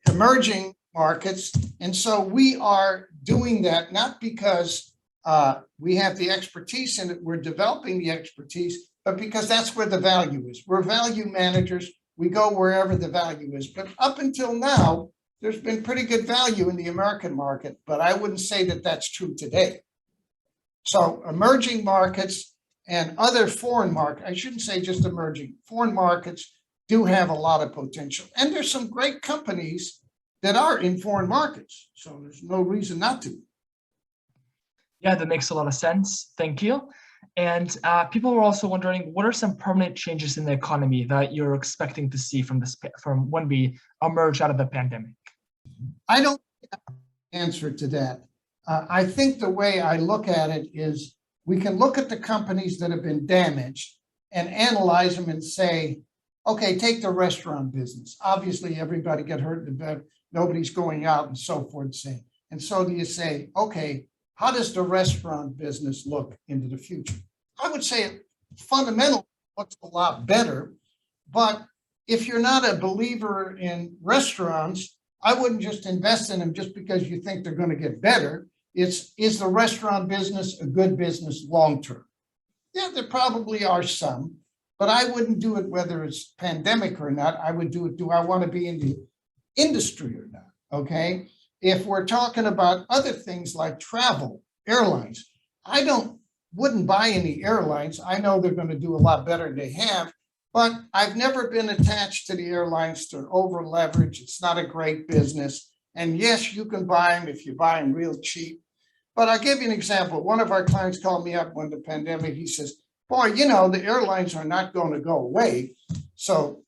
emerging markets. And so we are doing that not because we have the expertise in it, we're developing the expertise, but because that's where the value is. We're value managers. We go wherever the value is. But up until now, there's been pretty good value in the American market, but I wouldn't say that that's true today. So emerging markets and other foreign markets, I shouldn't say just emerging, foreign markets do have a lot of potential. And there's some great companies that are in foreign markets. So there's no reason not to. Yeah, that makes a lot of sense. Thank you. And people were also wondering, what are some permanent changes in the economy that you're expecting to see from when we emerge out of the pandemic? I don't have an answer to that. I think the way I look at it is we can look at the companies that have been damaged and analyze them and say, okay, take the restaurant business. Obviously, everybody got hurt in the bed. Nobody's going out and so forth. And so do you say, okay, how does the restaurant business look into the future? I would say it fundamentally looks a lot better, but if you're not a believer in restaurants, I wouldn't just invest in them just because you think they're going to get better. Is the restaurant business a good business long-term? Yeah, there probably are some, but I wouldn't do it whether it's pandemic or not. I would do it, do I want to be in the industry or not? Okay. If we're talking about other things like travel, airlines, I wouldn't buy any airlines. I know they're going to do a lot better than they have, but I've never been attached to the airlines to over leverage. It's not a great business. And yes, you can buy them if you buy them real cheap. But I'll give you an example. One of our clients called me up when the pandemic, he says, boy, the airlines are not going to go away. So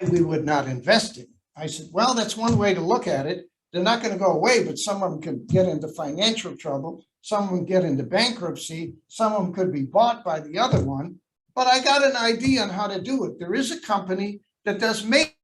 we would not invest in. I said, well, that's one way to look at it. They're not going to go away, but some of them could get into financial trouble. Some of them get into bankruptcy. Some of them could be bought by the other one. But I got an idea on how to do it. There is a company that does make,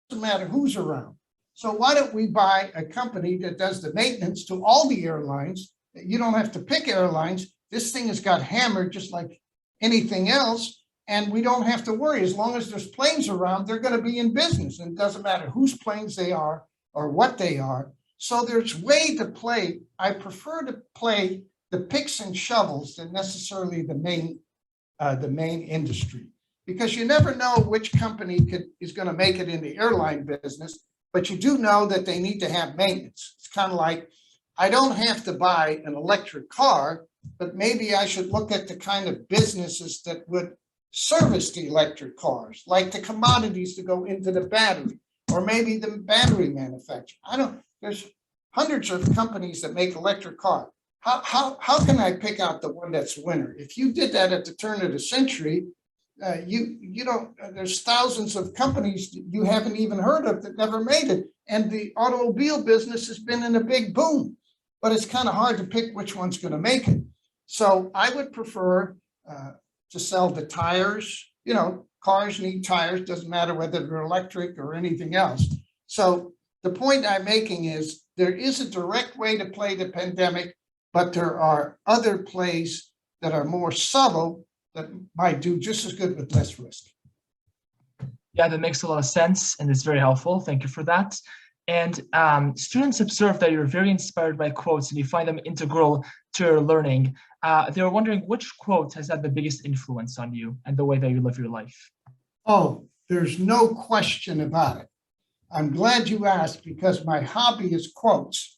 doesn't matter who's around. So why don't we buy a company that does the maintenance to all the airlines? You don't have to pick airlines. This thing has got hammered just like anything else. And we don't have to worry. As long as there's planes around, they're going to be in business. And it doesn't matter whose planes they are or what they are. So there's way to play. I prefer to play the picks and shovels than necessarily the main industry, because you never know which company is going to make it in the airline business, but you do know that they need to have maintenance. It's kind of like, I don't have to buy an electric car, but maybe I should look at the kind of businesses that would service the electric cars, like the commodities to go into the battery, or maybe the battery manufacturer. There's hundreds of companies that make electric cars. How can I pick out the one that's winner? If you did that at the turn of the century, you don't, there's thousands of companies you haven't even heard of that never made it. And the automobile business has been in a big boom, but it's kind of hard to pick which one's going to make it. So I would prefer to sell the tires. Cars need tires, doesn't matter whether they're electric or anything else. So the point I'm making is there is a direct way to play the pandemic, but there are other plays that are more subtle that might do just as good with less risk. Yeah, that makes a lot of sense, and it's very helpful. Thank you for that. And students observe that you're very inspired by quotes and you find them integral to your learning. They were wondering which quote has had the biggest influence on you and the way that you live your life. Oh, there's no question about it. I'm glad you asked, because my hobby is quotes.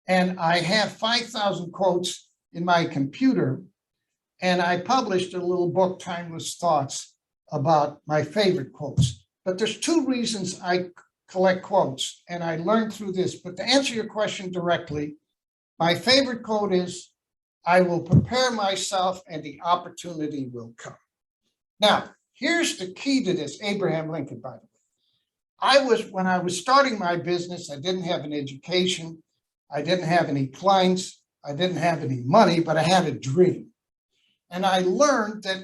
And I have 5,000 quotes in my computer. And I published a little book, Timeless Thoughts, about my favorite quotes. But there's two reasons I collect quotes, and I learned through this. But to answer your question directly, my favorite quote is, I will prepare myself and the opportunity will come. Now, here's the key to this, Abraham Lincoln, by the way. When I was starting my business, I didn't have an education. I didn't have any clients. I didn't have any money, but I had a dream. And I learned that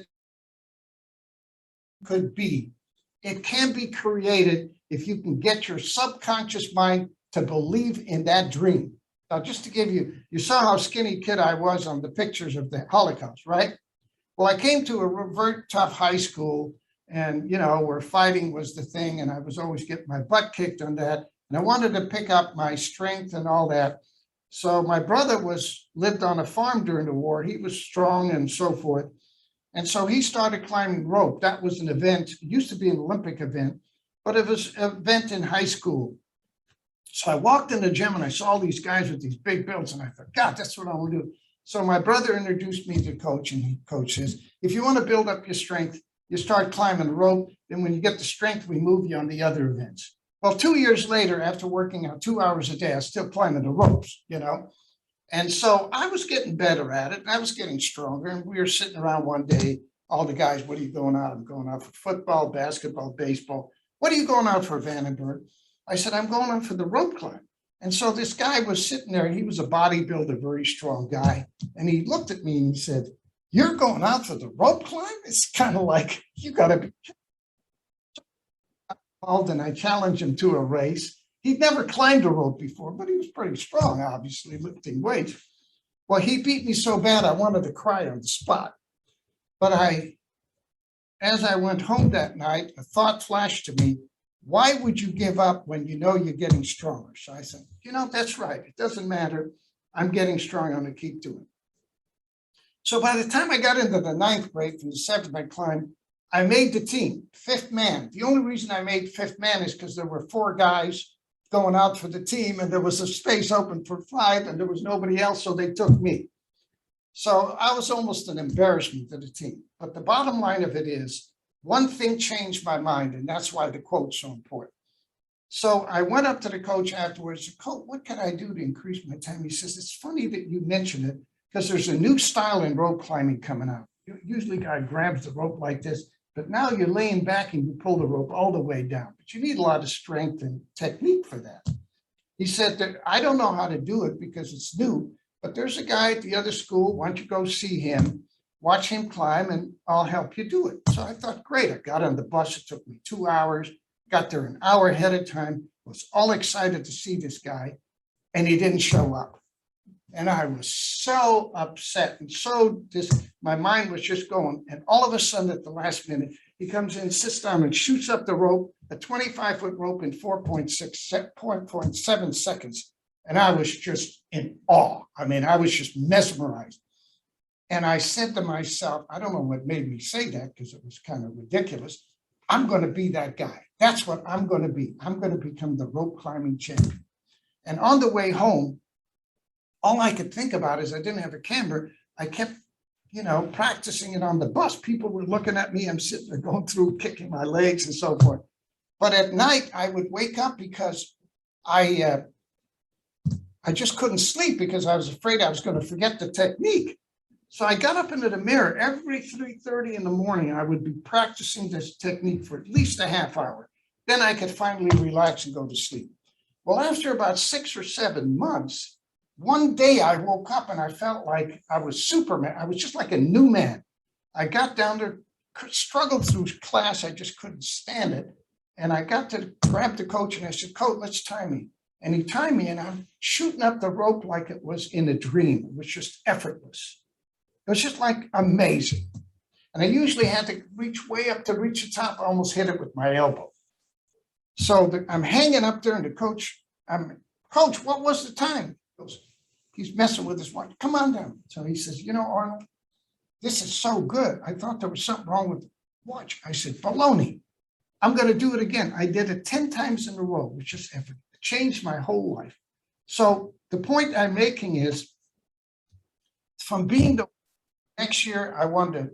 it can be created if you can get your subconscious mind to believe in that dream. Now, just to give you saw how skinny kid I was on the pictures of the Holocaust, right? Well, I came to a very tough high school, and, where fighting was the thing, and I was always getting my butt kicked on that. And I wanted to pick up my strength and all that. So my brother lived on a farm during the war. He was strong and so forth. And so he started climbing rope. That was an event. It used to be an Olympic event, but it was an event in high school. So I walked in the gym and I saw these guys with these big builds, and I thought, God, that's what I want to do. So my brother introduced me to coach, and coach says, if you want to build up your strength, you start climbing the rope. Then when you get the strength, we move you on the other events. Well, 2 years later, after working out 2 hours a day, I was still climbing the ropes, And so I was getting better at it, and I was getting stronger. And we were sitting around one day, all the guys, what are you going out? I'm going out for football, basketball, baseball. What are you going out for, Van Den Berg? I said, I'm going out for the rope climb. And so this guy was sitting there, and he was a bodybuilder, very strong guy. And he looked at me and he said, you're going out for the rope climb? It's kind of like, you got to be. And I challenged him to a race. He'd never climbed a rope before, but he was pretty strong, obviously, lifting weights. Well, he beat me so bad, I wanted to cry on the spot. But as I went home that night, a thought flashed to me, why would you give up when you know you're getting stronger? So I said, that's right. It doesn't matter. I'm getting strong. I'm going to keep doing it. So by the time I got into the 9th grade, from the 7th I climbed, I made the team, 5th man. The only reason I made 5th man is because there were 4 guys going out for the team, and there was a space open for 5, and there was nobody else, so they took me. So I was almost an embarrassment to the team. But the bottom line of it is, one thing changed my mind, and that's why the quote's so important. So I went up to the coach afterwards, said, Coach, what can I do to increase my time? He says, it's funny that you mention it, because there's a new style in rope climbing coming out. Usually a guy grabs the rope like this, but now you're laying back and you pull the rope all the way down. But you need a lot of strength and technique for that. He said that I don't know how to do it because it's new, but there's a guy at the other school. Why don't you go see him, watch him climb, and I'll help you do it. So I thought, great. I got on the bus. It took me 2 hours, got there an hour ahead of time, was all excited to see this guy, and he didn't show up. And I was so upset and my mind was just going. And all of a sudden at the last minute, he comes in, sits down and shoots up the rope, a 25-foot rope in 4.7 seconds. And I was just in awe. I mean, I was just mesmerized. And I said to myself, I don't know what made me say that because it was kind of ridiculous. I'm going to be that guy. That's what I'm going to be. I'm going to become the rope climbing champion. And on the way home, all I could think about is I didn't have a camera. I kept, practicing it on the bus. People were looking at me. I'm sitting there going through, kicking my legs and so forth. But at night, I would wake up because I just couldn't sleep because I was afraid I was going to forget the technique. So I got up into the mirror every 3:30 in the morning. I would be practicing this technique for at least a half hour. Then I could finally relax and go to sleep. Well, after about 6 or 7 months, one day I woke up and I felt like I was Superman. I was just like a new man. I got down there, struggled through class. I just couldn't stand it. And I got to grab the coach and I said, Coach, let's tie me. And he tied me and I'm shooting up the rope like it was in a dream. It was just effortless. It was just like amazing. And I usually had to reach way up to reach the top. I almost hit it with my elbow. So I'm hanging up there and the coach, Coach, what was the time? He goes, he's messing with his watch. Come on down. So he says, Arnold, this is so good. I thought there was something wrong with the watch. I said, baloney. I'm going to do it again. I did it 10 times in a row, which just changed my whole life. So the point I'm making is from being the Next year, I won the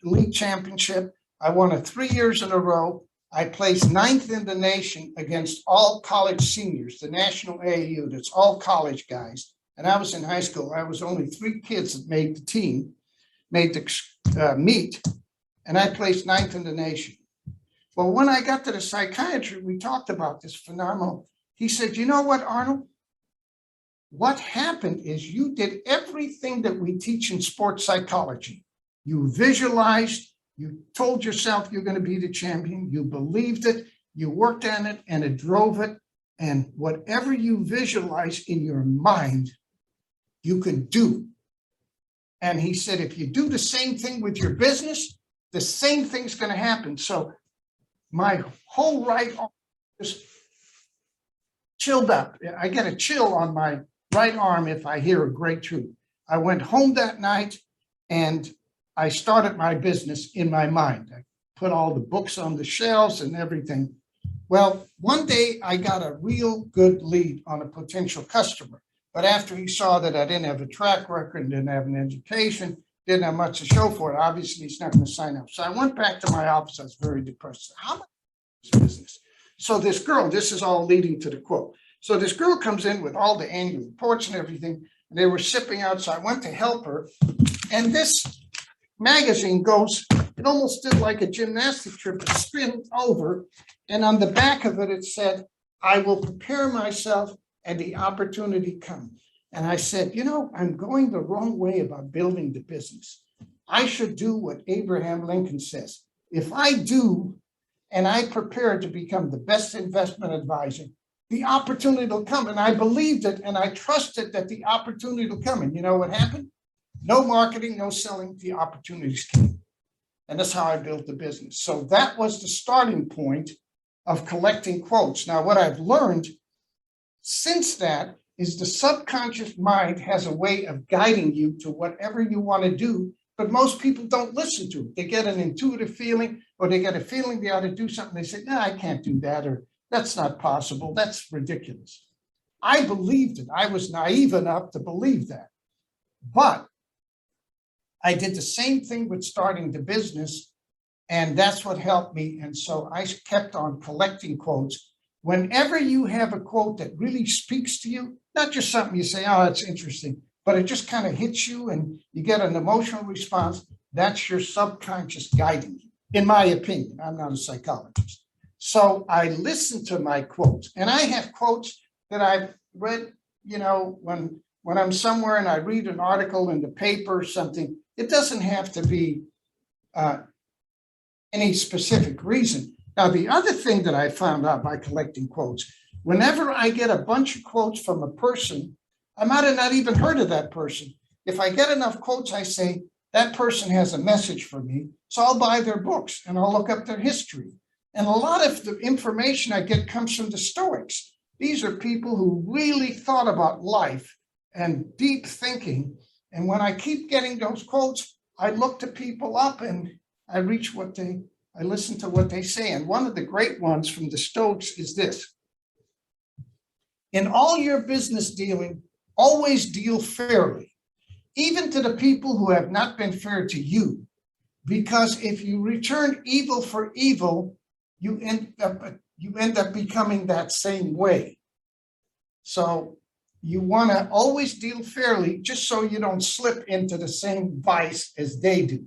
league championship. I won it 3 years in a row. I placed 9th in the nation against all college seniors, the national AAU, that's all college guys. And I was in high school. I was only 3 kids that made the team, made the meet, and I placed 9th in the nation. Well, when I got to the psychiatry, we talked about this phenomenon. He said, you know what, Arnold? What happened is you did everything that we teach in sports psychology. You visualized, you told yourself you're going to be the champion, you believed it, you worked on it, and it drove it. And whatever you visualize in your mind, you can do. And he said, if you do the same thing with your business, the same thing's going to happen. So my whole right arm just chilled up. I get a chill on my right arm if I hear a great truth. I went home that night and I started my business in my mind. I put all the books on the shelves and everything. Well, one day I got a real good lead on a potential customer. But after he saw that I didn't have a track record, didn't have an education, didn't have much to show for it, obviously he's not going to sign up. So I went back to my office. I was very depressed. How much is this business? So this girl, this is all leading to the quote. So this girl comes in with all the annual reports and everything, and they were shipping out. So I went to help her. And this magazine goes, it almost did like a gymnastic trip, it spins over. And on the back of it, it said, I will prepare myself and the opportunity come. And I said, you know, I'm going the wrong way about building the business. I should do what Abraham Lincoln says. If I do, and I prepare to become the best investment advisor, the opportunity will come. And I believed it and I trusted that the opportunity will come. And you know what happened? No marketing, no selling, the opportunities came. And that's how I built the business. So that was the starting point of collecting quotes. Now, what I've learned since that is the subconscious mind has a way of guiding you to whatever you want to do, but most people don't listen to it. They get an intuitive feeling, or they get a feeling they ought to do something. They say, no, I can't do that, or that's not possible. That's ridiculous. I believed it. I was naive enough to believe that. But I did the same thing with starting the business, and that's what helped me. And so I kept on collecting quotes. Whenever you have a quote that really speaks to you, not just something you say, oh, that's interesting, but it just kind of hits you and you get an emotional response, that's your subconscious guiding you, in my opinion. I'm not a psychologist. So I listen to my quotes, and I have quotes that I've read, you know, when I'm somewhere and I read an article in the paper or something, it doesn't have to be any specific reason. Now, the other thing that I found out by collecting quotes, whenever I get a bunch of quotes from a person, I might have not even heard of that person. If I get enough quotes, I say, that person has a message for me. So I'll buy their books and I'll look up their history. And a lot of the information I get comes from the Stoics. These are people who really thought about life and deep thinking. And when I keep getting those quotes, I look to people up and I listen to what they say. And one of the great ones from the Stoics is this: in all your business dealing, always deal fairly, even to the people who have not been fair to you. Because if you return evil for evil, you end up becoming that same way. So you want to always deal fairly, just so you don't slip into the same vice as they do.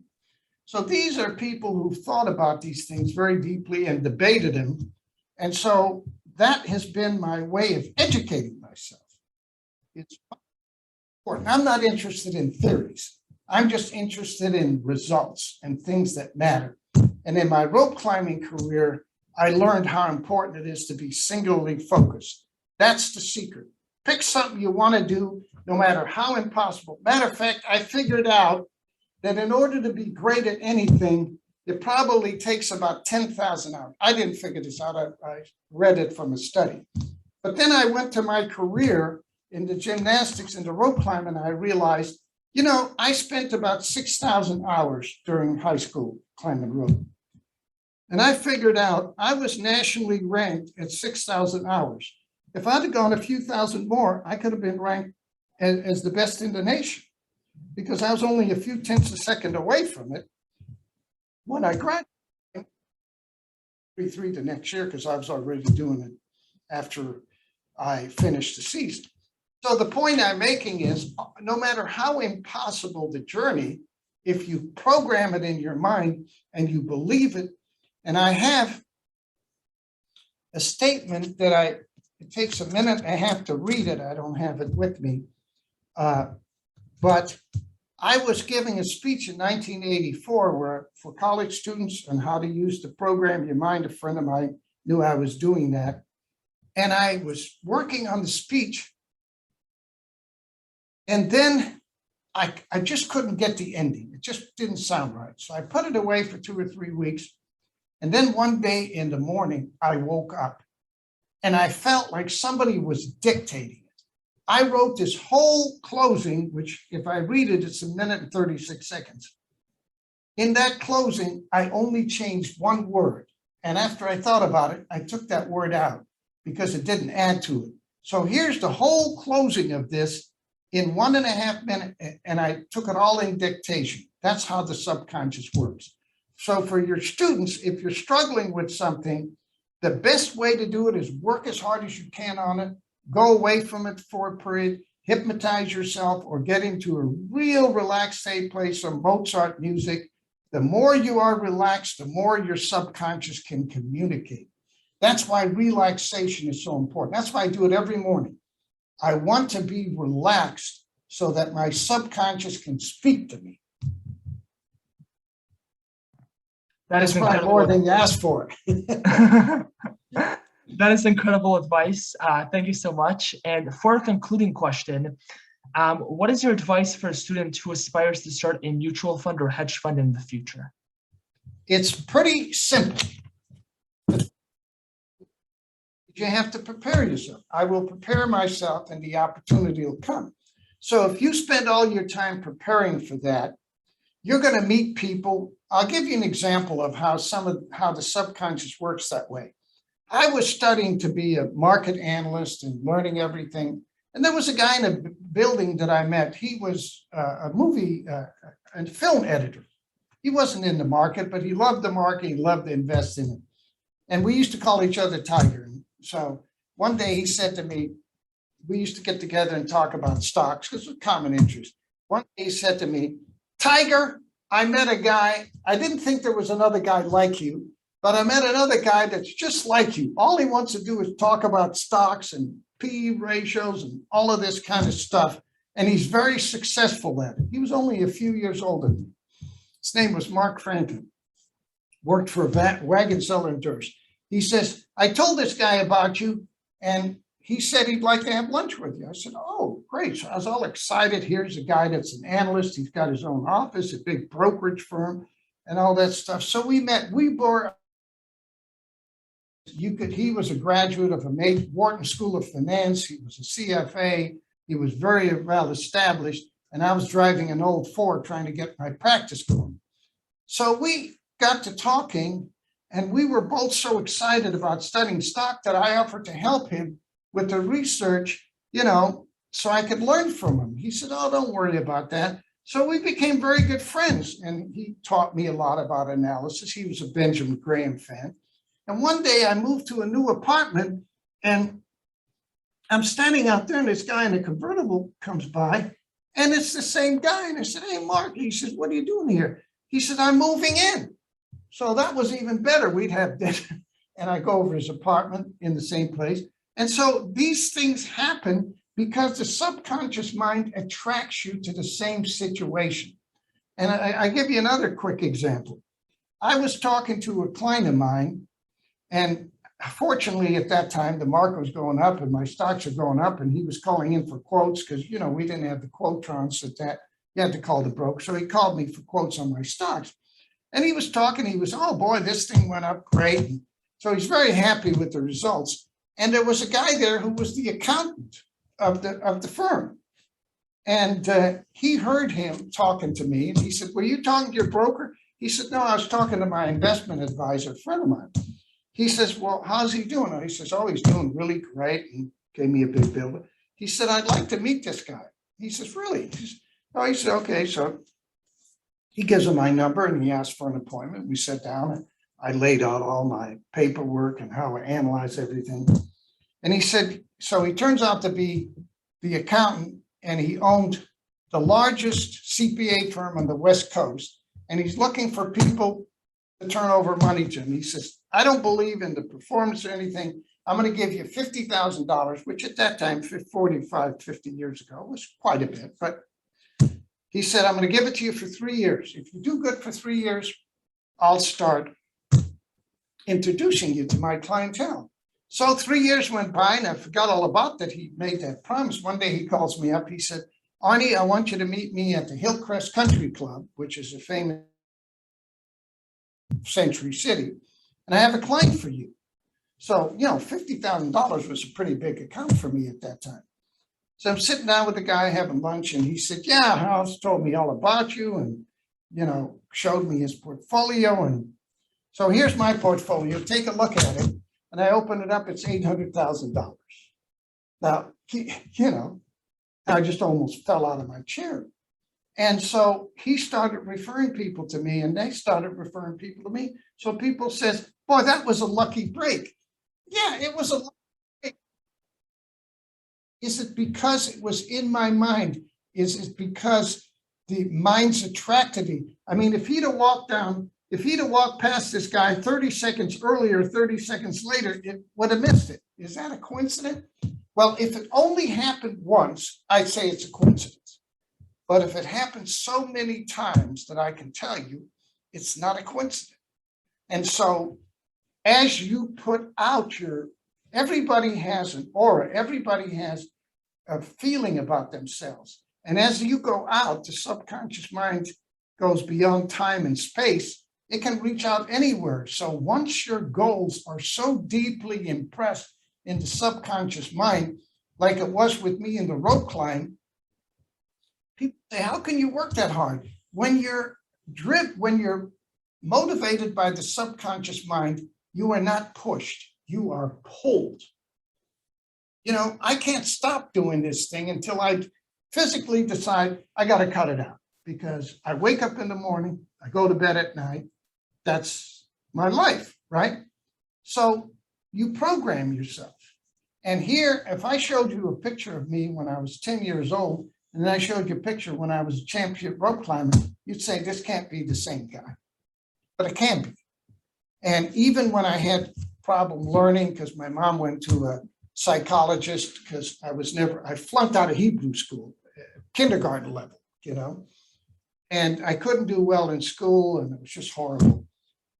So these are people who've thought about these things very deeply and debated them. And so that has been my way of educating myself. It's important. I'm not interested in theories. I'm just interested in results and things that matter. And in my rope climbing career, I learned how important it is to be singularly focused. That's the secret. Pick something you want to do, no matter how impossible. Matter of fact, I figured out that in order to be great at anything, it probably takes about 10,000 hours. I didn't figure this out. I read it from a study. But then I went to my career in the gymnastics and the rope climbing, and I realized, you know, I spent about 6,000 hours during high school climbing rope. And I figured out I was nationally ranked at 6,000 hours. If I'd have gone a few thousand more, I could have been ranked as the best in the nation. because I was only a few tenths of a second away from it when I graduated. 3 the next year because I was already doing it after I finished the season. So the point I'm making is no matter how impossible the journey, if you program it in your mind and you believe it, and I have a statement that it takes a minute and a half to read it. I don't have it with me. But I was giving a speech in 1984 for college students on how to use the program your mind. A friend of mine knew I was doing that. And I was working on the speech. And then I just couldn't get the ending. It just didn't sound right. So I put it away for 2 or 3 weeks. And then one day in the morning, I woke up and I felt like somebody was dictating. I wrote this whole closing, which if I read it, it's 1 minute and 36 seconds. In that closing, I only changed one word. And after I thought about it, I took that word out because it didn't add to it. So here's the whole closing of this in 1.5 minutes. And I took it all in dictation. That's how the subconscious works. So for your students, if you're struggling with something, the best way to do it is work as hard as you can on it. Go away from it for a period, hypnotize yourself, or get into a real relaxed state, play some Mozart music. The more you are relaxed, the more your subconscious can communicate. That's why relaxation is so important. That's why I do it every morning. I want to be relaxed so that my subconscious can speak to me. That's probably more than you asked for. That is incredible advice. Thank you so much. And for a concluding question, what is your advice for a student who aspires to start a mutual fund or hedge fund in the future? It's pretty simple. You have to prepare yourself. I will prepare myself and the opportunity will come. So if you spend all your time preparing for that, you're going to meet people. I'll give you an example of how the subconscious works that way. I was studying to be a market analyst and learning everything. And there was a guy in a building that I met. He was a movie and film editor. He wasn't in the market, but he loved the market. He loved to invest in it. And we used to call each other Tiger. So one day he said to me, we used to get together and talk about stocks because it's a common interest. One day he said to me, Tiger, I met a guy. I didn't think there was another guy like you. But I met another guy that's just like you. All he wants to do is talk about stocks and PE ratios and all of this kind of stuff. And he's very successful at it. He was only a few years older than me. His name was Mark Franklin. Worked for a wagon seller in Durst. He says, I told this guy about you, and he said he'd like to have lunch with you. I said, oh, great. So I was all excited. Here's a guy that's an analyst. He's got his own office, a big brokerage firm, and all that stuff. So we met. He was a graduate of a Wharton School of Finance. He was a CFA. He was very well established. And I was driving an old Ford trying to get my practice going. So we got to talking, and we were both so excited about studying stock that I offered to help him with the research, so I could learn from him. He said, oh, don't worry about that. So we became very good friends, and he taught me a lot about analysis. He was a Benjamin Graham fan. And one day I moved to a new apartment, and I'm standing out there, and this guy in a convertible comes by, and it's the same guy. And I said, hey, Mark. He says, what are you doing here? He said, I'm moving in. So that was even better. We'd have dinner, and I go over his apartment in the same place. And so these things happen because the subconscious mind attracts you to the same situation. And I give you another quick example. I was talking to a client of mine, and fortunately at that time, the market was going up and my stocks were going up, and he was calling in for quotes because, we didn't have the Quotrons at that. You had to call the broker. So he called me for quotes on my stocks. And he was talking, oh boy, this thing went up great. And so he's very happy with the results. And there was a guy there who was the accountant of the firm. And he heard him talking to me, and he said, were you talking to your broker? He said, no, I was talking to my investment advisor, a friend of mine. He says, well, how's he doing? He says, oh, he's doing really great. And gave me a big bill. He said, I'd like to meet this guy. He says, really? He says, Oh, he said, okay, so he gives him my number and he asked for an appointment. We sat down and I laid out all my paperwork and how I analyze everything. And he said, so he turns out to be the accountant and he owned the largest CPA firm on the West Coast. And he's looking for people to turn over money to him. He says, I don't believe in the performance or anything. I'm going to give you $50,000, which at that time, 45, 50 years ago, was quite a bit. But he said, I'm going to give it to you for 3 years. If you do good for 3 years, I'll start introducing you to my clientele. So 3 years went by and I forgot all about that. He made that promise. One day he calls me up. He said, Arnie, I want you to meet me at the Hillcrest Country Club, which is a famous Century City. And I have a client for you. So, $50,000 was a pretty big account for me at that time. So I'm sitting down with the guy having lunch and he said, yeah, House told me all about you and, showed me his portfolio. And so here's my portfolio. Take a look at it. And I open it up. It's $800,000. Now, I just almost fell out of my chair. And so he started referring people to me and they started referring people to me. So people says, boy, that was a lucky break. Yeah, it was a lucky break. Is it because it was in my mind? Is it because the mind's attracted me? I mean, if he'd have walked past this guy 30 seconds earlier, 30 seconds later, it would have missed it. Is that a coincidence? Well, if it only happened once, I'd say it's a coincidence. But if it happens so many times that I can tell you, it's not a coincidence. And so as you put out everybody has an aura, everybody has a feeling about themselves. And as you go out, the subconscious mind goes beyond time and space. It can reach out anywhere. So once your goals are so deeply impressed in the subconscious mind, like it was with me in the rope climb, people say, how can you work that hard? When you're motivated by the subconscious mind, you are not pushed, you are pulled. I can't stop doing this thing until I physically decide I got to cut it out because I wake up in the morning, I go to bed at night. That's my life, right? So you program yourself. And here, if I showed you a picture of me when I was 10 years old, and then I showed you a picture when I was a champion rope climber, you'd say, this can't be the same guy. But it can be. And even when I had problem learning, because my mom went to a psychologist, because I flunked out of Hebrew school, kindergarten level, and I couldn't do well in school, and it was just horrible.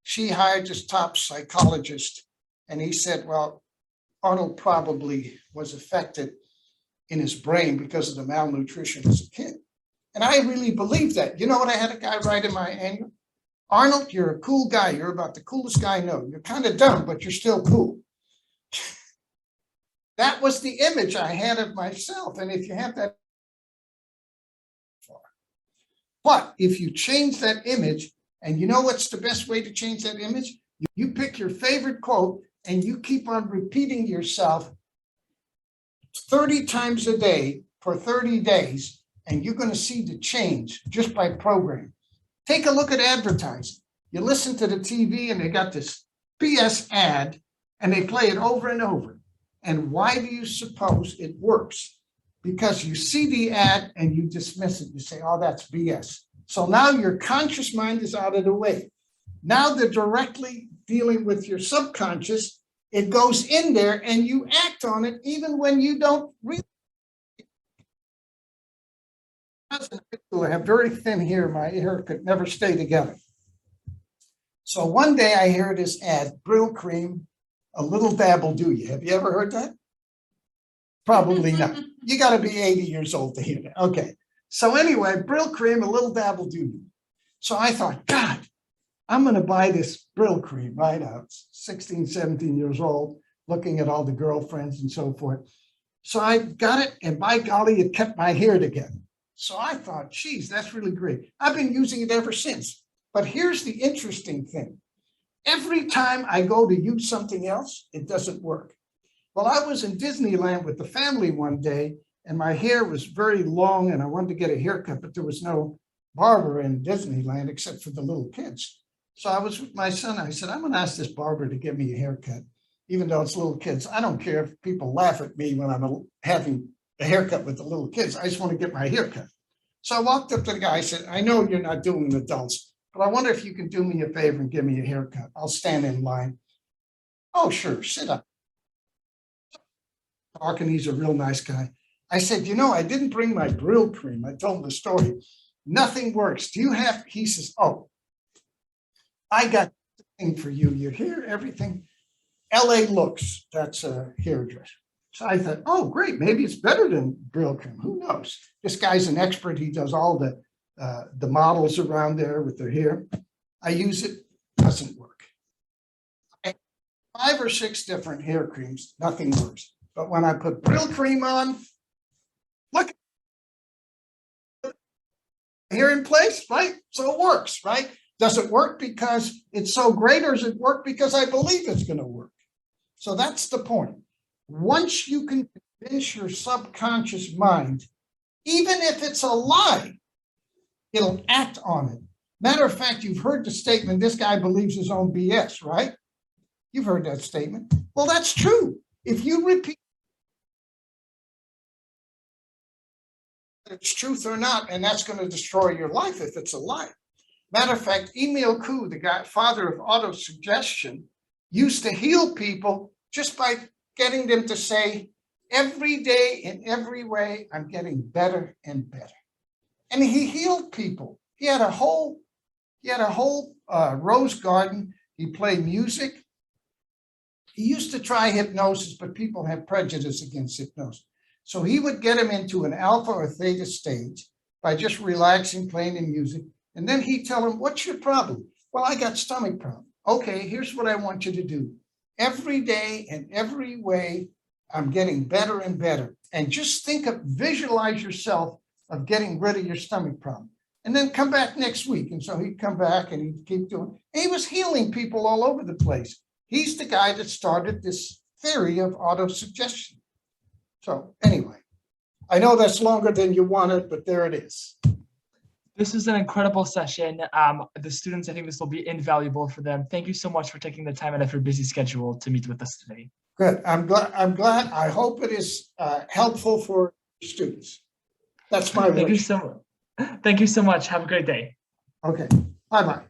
She hired this top psychologist, and he said, well, Arnold probably was affected in his brain because of the malnutrition as a kid. And I really believe that. You know what I had a guy write in my annual? Arnold, you're a cool guy. You're about the coolest guy I know. You're kind of dumb, but you're still cool. That was the image I had of myself. And if you have that, but if you change that image, and you know what's the best way to change that image? You pick your favorite quote and you keep on repeating yourself 30 times a day for 30 days, and you're going to see the change just by programming. Take a look at advertising. You listen to the TV and they got this BS ad and they play it over and over. And why do you suppose it works? Because you see the ad and you dismiss it. You say, oh, that's BS. So now your conscious mind is out of the way. Now they're directly dealing with your subconscious. It goes in there and you act on it even when you don't really. I have very thin hair. My hair could never stay together. So one day I hear this ad, Brill Cream, a little dab will do you. Have you ever heard that? Probably not. You got to be 80 years old to hear that. Okay. So anyway, Brill Cream, a little dab will do you. So I thought, God, I'm going to buy this Brill Cream, right? I was 16, 17 years old, looking at all the girlfriends and so forth. So I got it, and by golly, it kept my hair together. So I thought, geez, that's really great. I've been using it ever since. But here's the interesting thing. Every time I go to use something else, it doesn't work. Well, I was in Disneyland with the family one day, and my hair was very long and I wanted to get a haircut, but there was no barber in Disneyland except for the little kids. So I was with my son. I said, I'm going to ask this barber to give me a haircut, even though it's little kids. I don't care if people laugh at me when I'm having a haircut with the little kids. I just want to get my haircut. So I walked up to the guy. I said, I know you're not doing adults, but I wonder if you can do me a favor and give me a haircut. I'll stand in line. Oh, sure. Sit up. Talking, he's a real nice guy. I said, you know, I didn't bring my Brill cream. I told him the story. Nothing works. Do you have, he says, oh, I got the thing for you. Your hair, everything. LA Looks, that's a hairdresser. So I thought, oh, great. Maybe it's better than Brill cream. Who knows? This guy's an expert. He does all the models around there with their hair. I use it, doesn't work. 5 or 6 different hair creams, nothing works. But when I put Brill cream on, look, hair in place, right? So it works, right? Does it work because it's so great, or does it work because I believe it's going to work? So that's the point. Once you can convince your subconscious mind, even if it's a lie, it'll act on it. Matter of fact, you've heard the statement, this guy believes his own BS, right? You've heard that statement. Well, that's true. If you repeat it's truth or not, and that's going to destroy your life if it's a lie. Matter of fact, Emil Kuh, the guy, father of autosuggestion, used to heal people just by getting them to say, every day in every way, I'm getting better and better. And he healed people. He had a whole rose garden. He played music. He used to try hypnosis, but people have prejudice against hypnosis. So he would get him into an alpha or theta stage by just relaxing, playing the music. And then he'd tell him, what's your problem? Well, I got stomach problem. Okay, here's what I want you to do. Every day and every way, I'm getting better and better. And just visualize yourself of getting rid of your stomach problem. And then come back next week. And so he'd come back and he'd keep doing it. He was healing people all over the place. He's the guy that started this theory of autosuggestion. So anyway, I know that's longer than you wanted, but there it is. This is an incredible session. The students, I think this will be invaluable for them. Thank you so much for taking the time out of your busy schedule to meet with us today. Good. I'm glad. I hope it is helpful for students. That's my wish. Thank you so much. Have a great day. Okay. Bye-bye.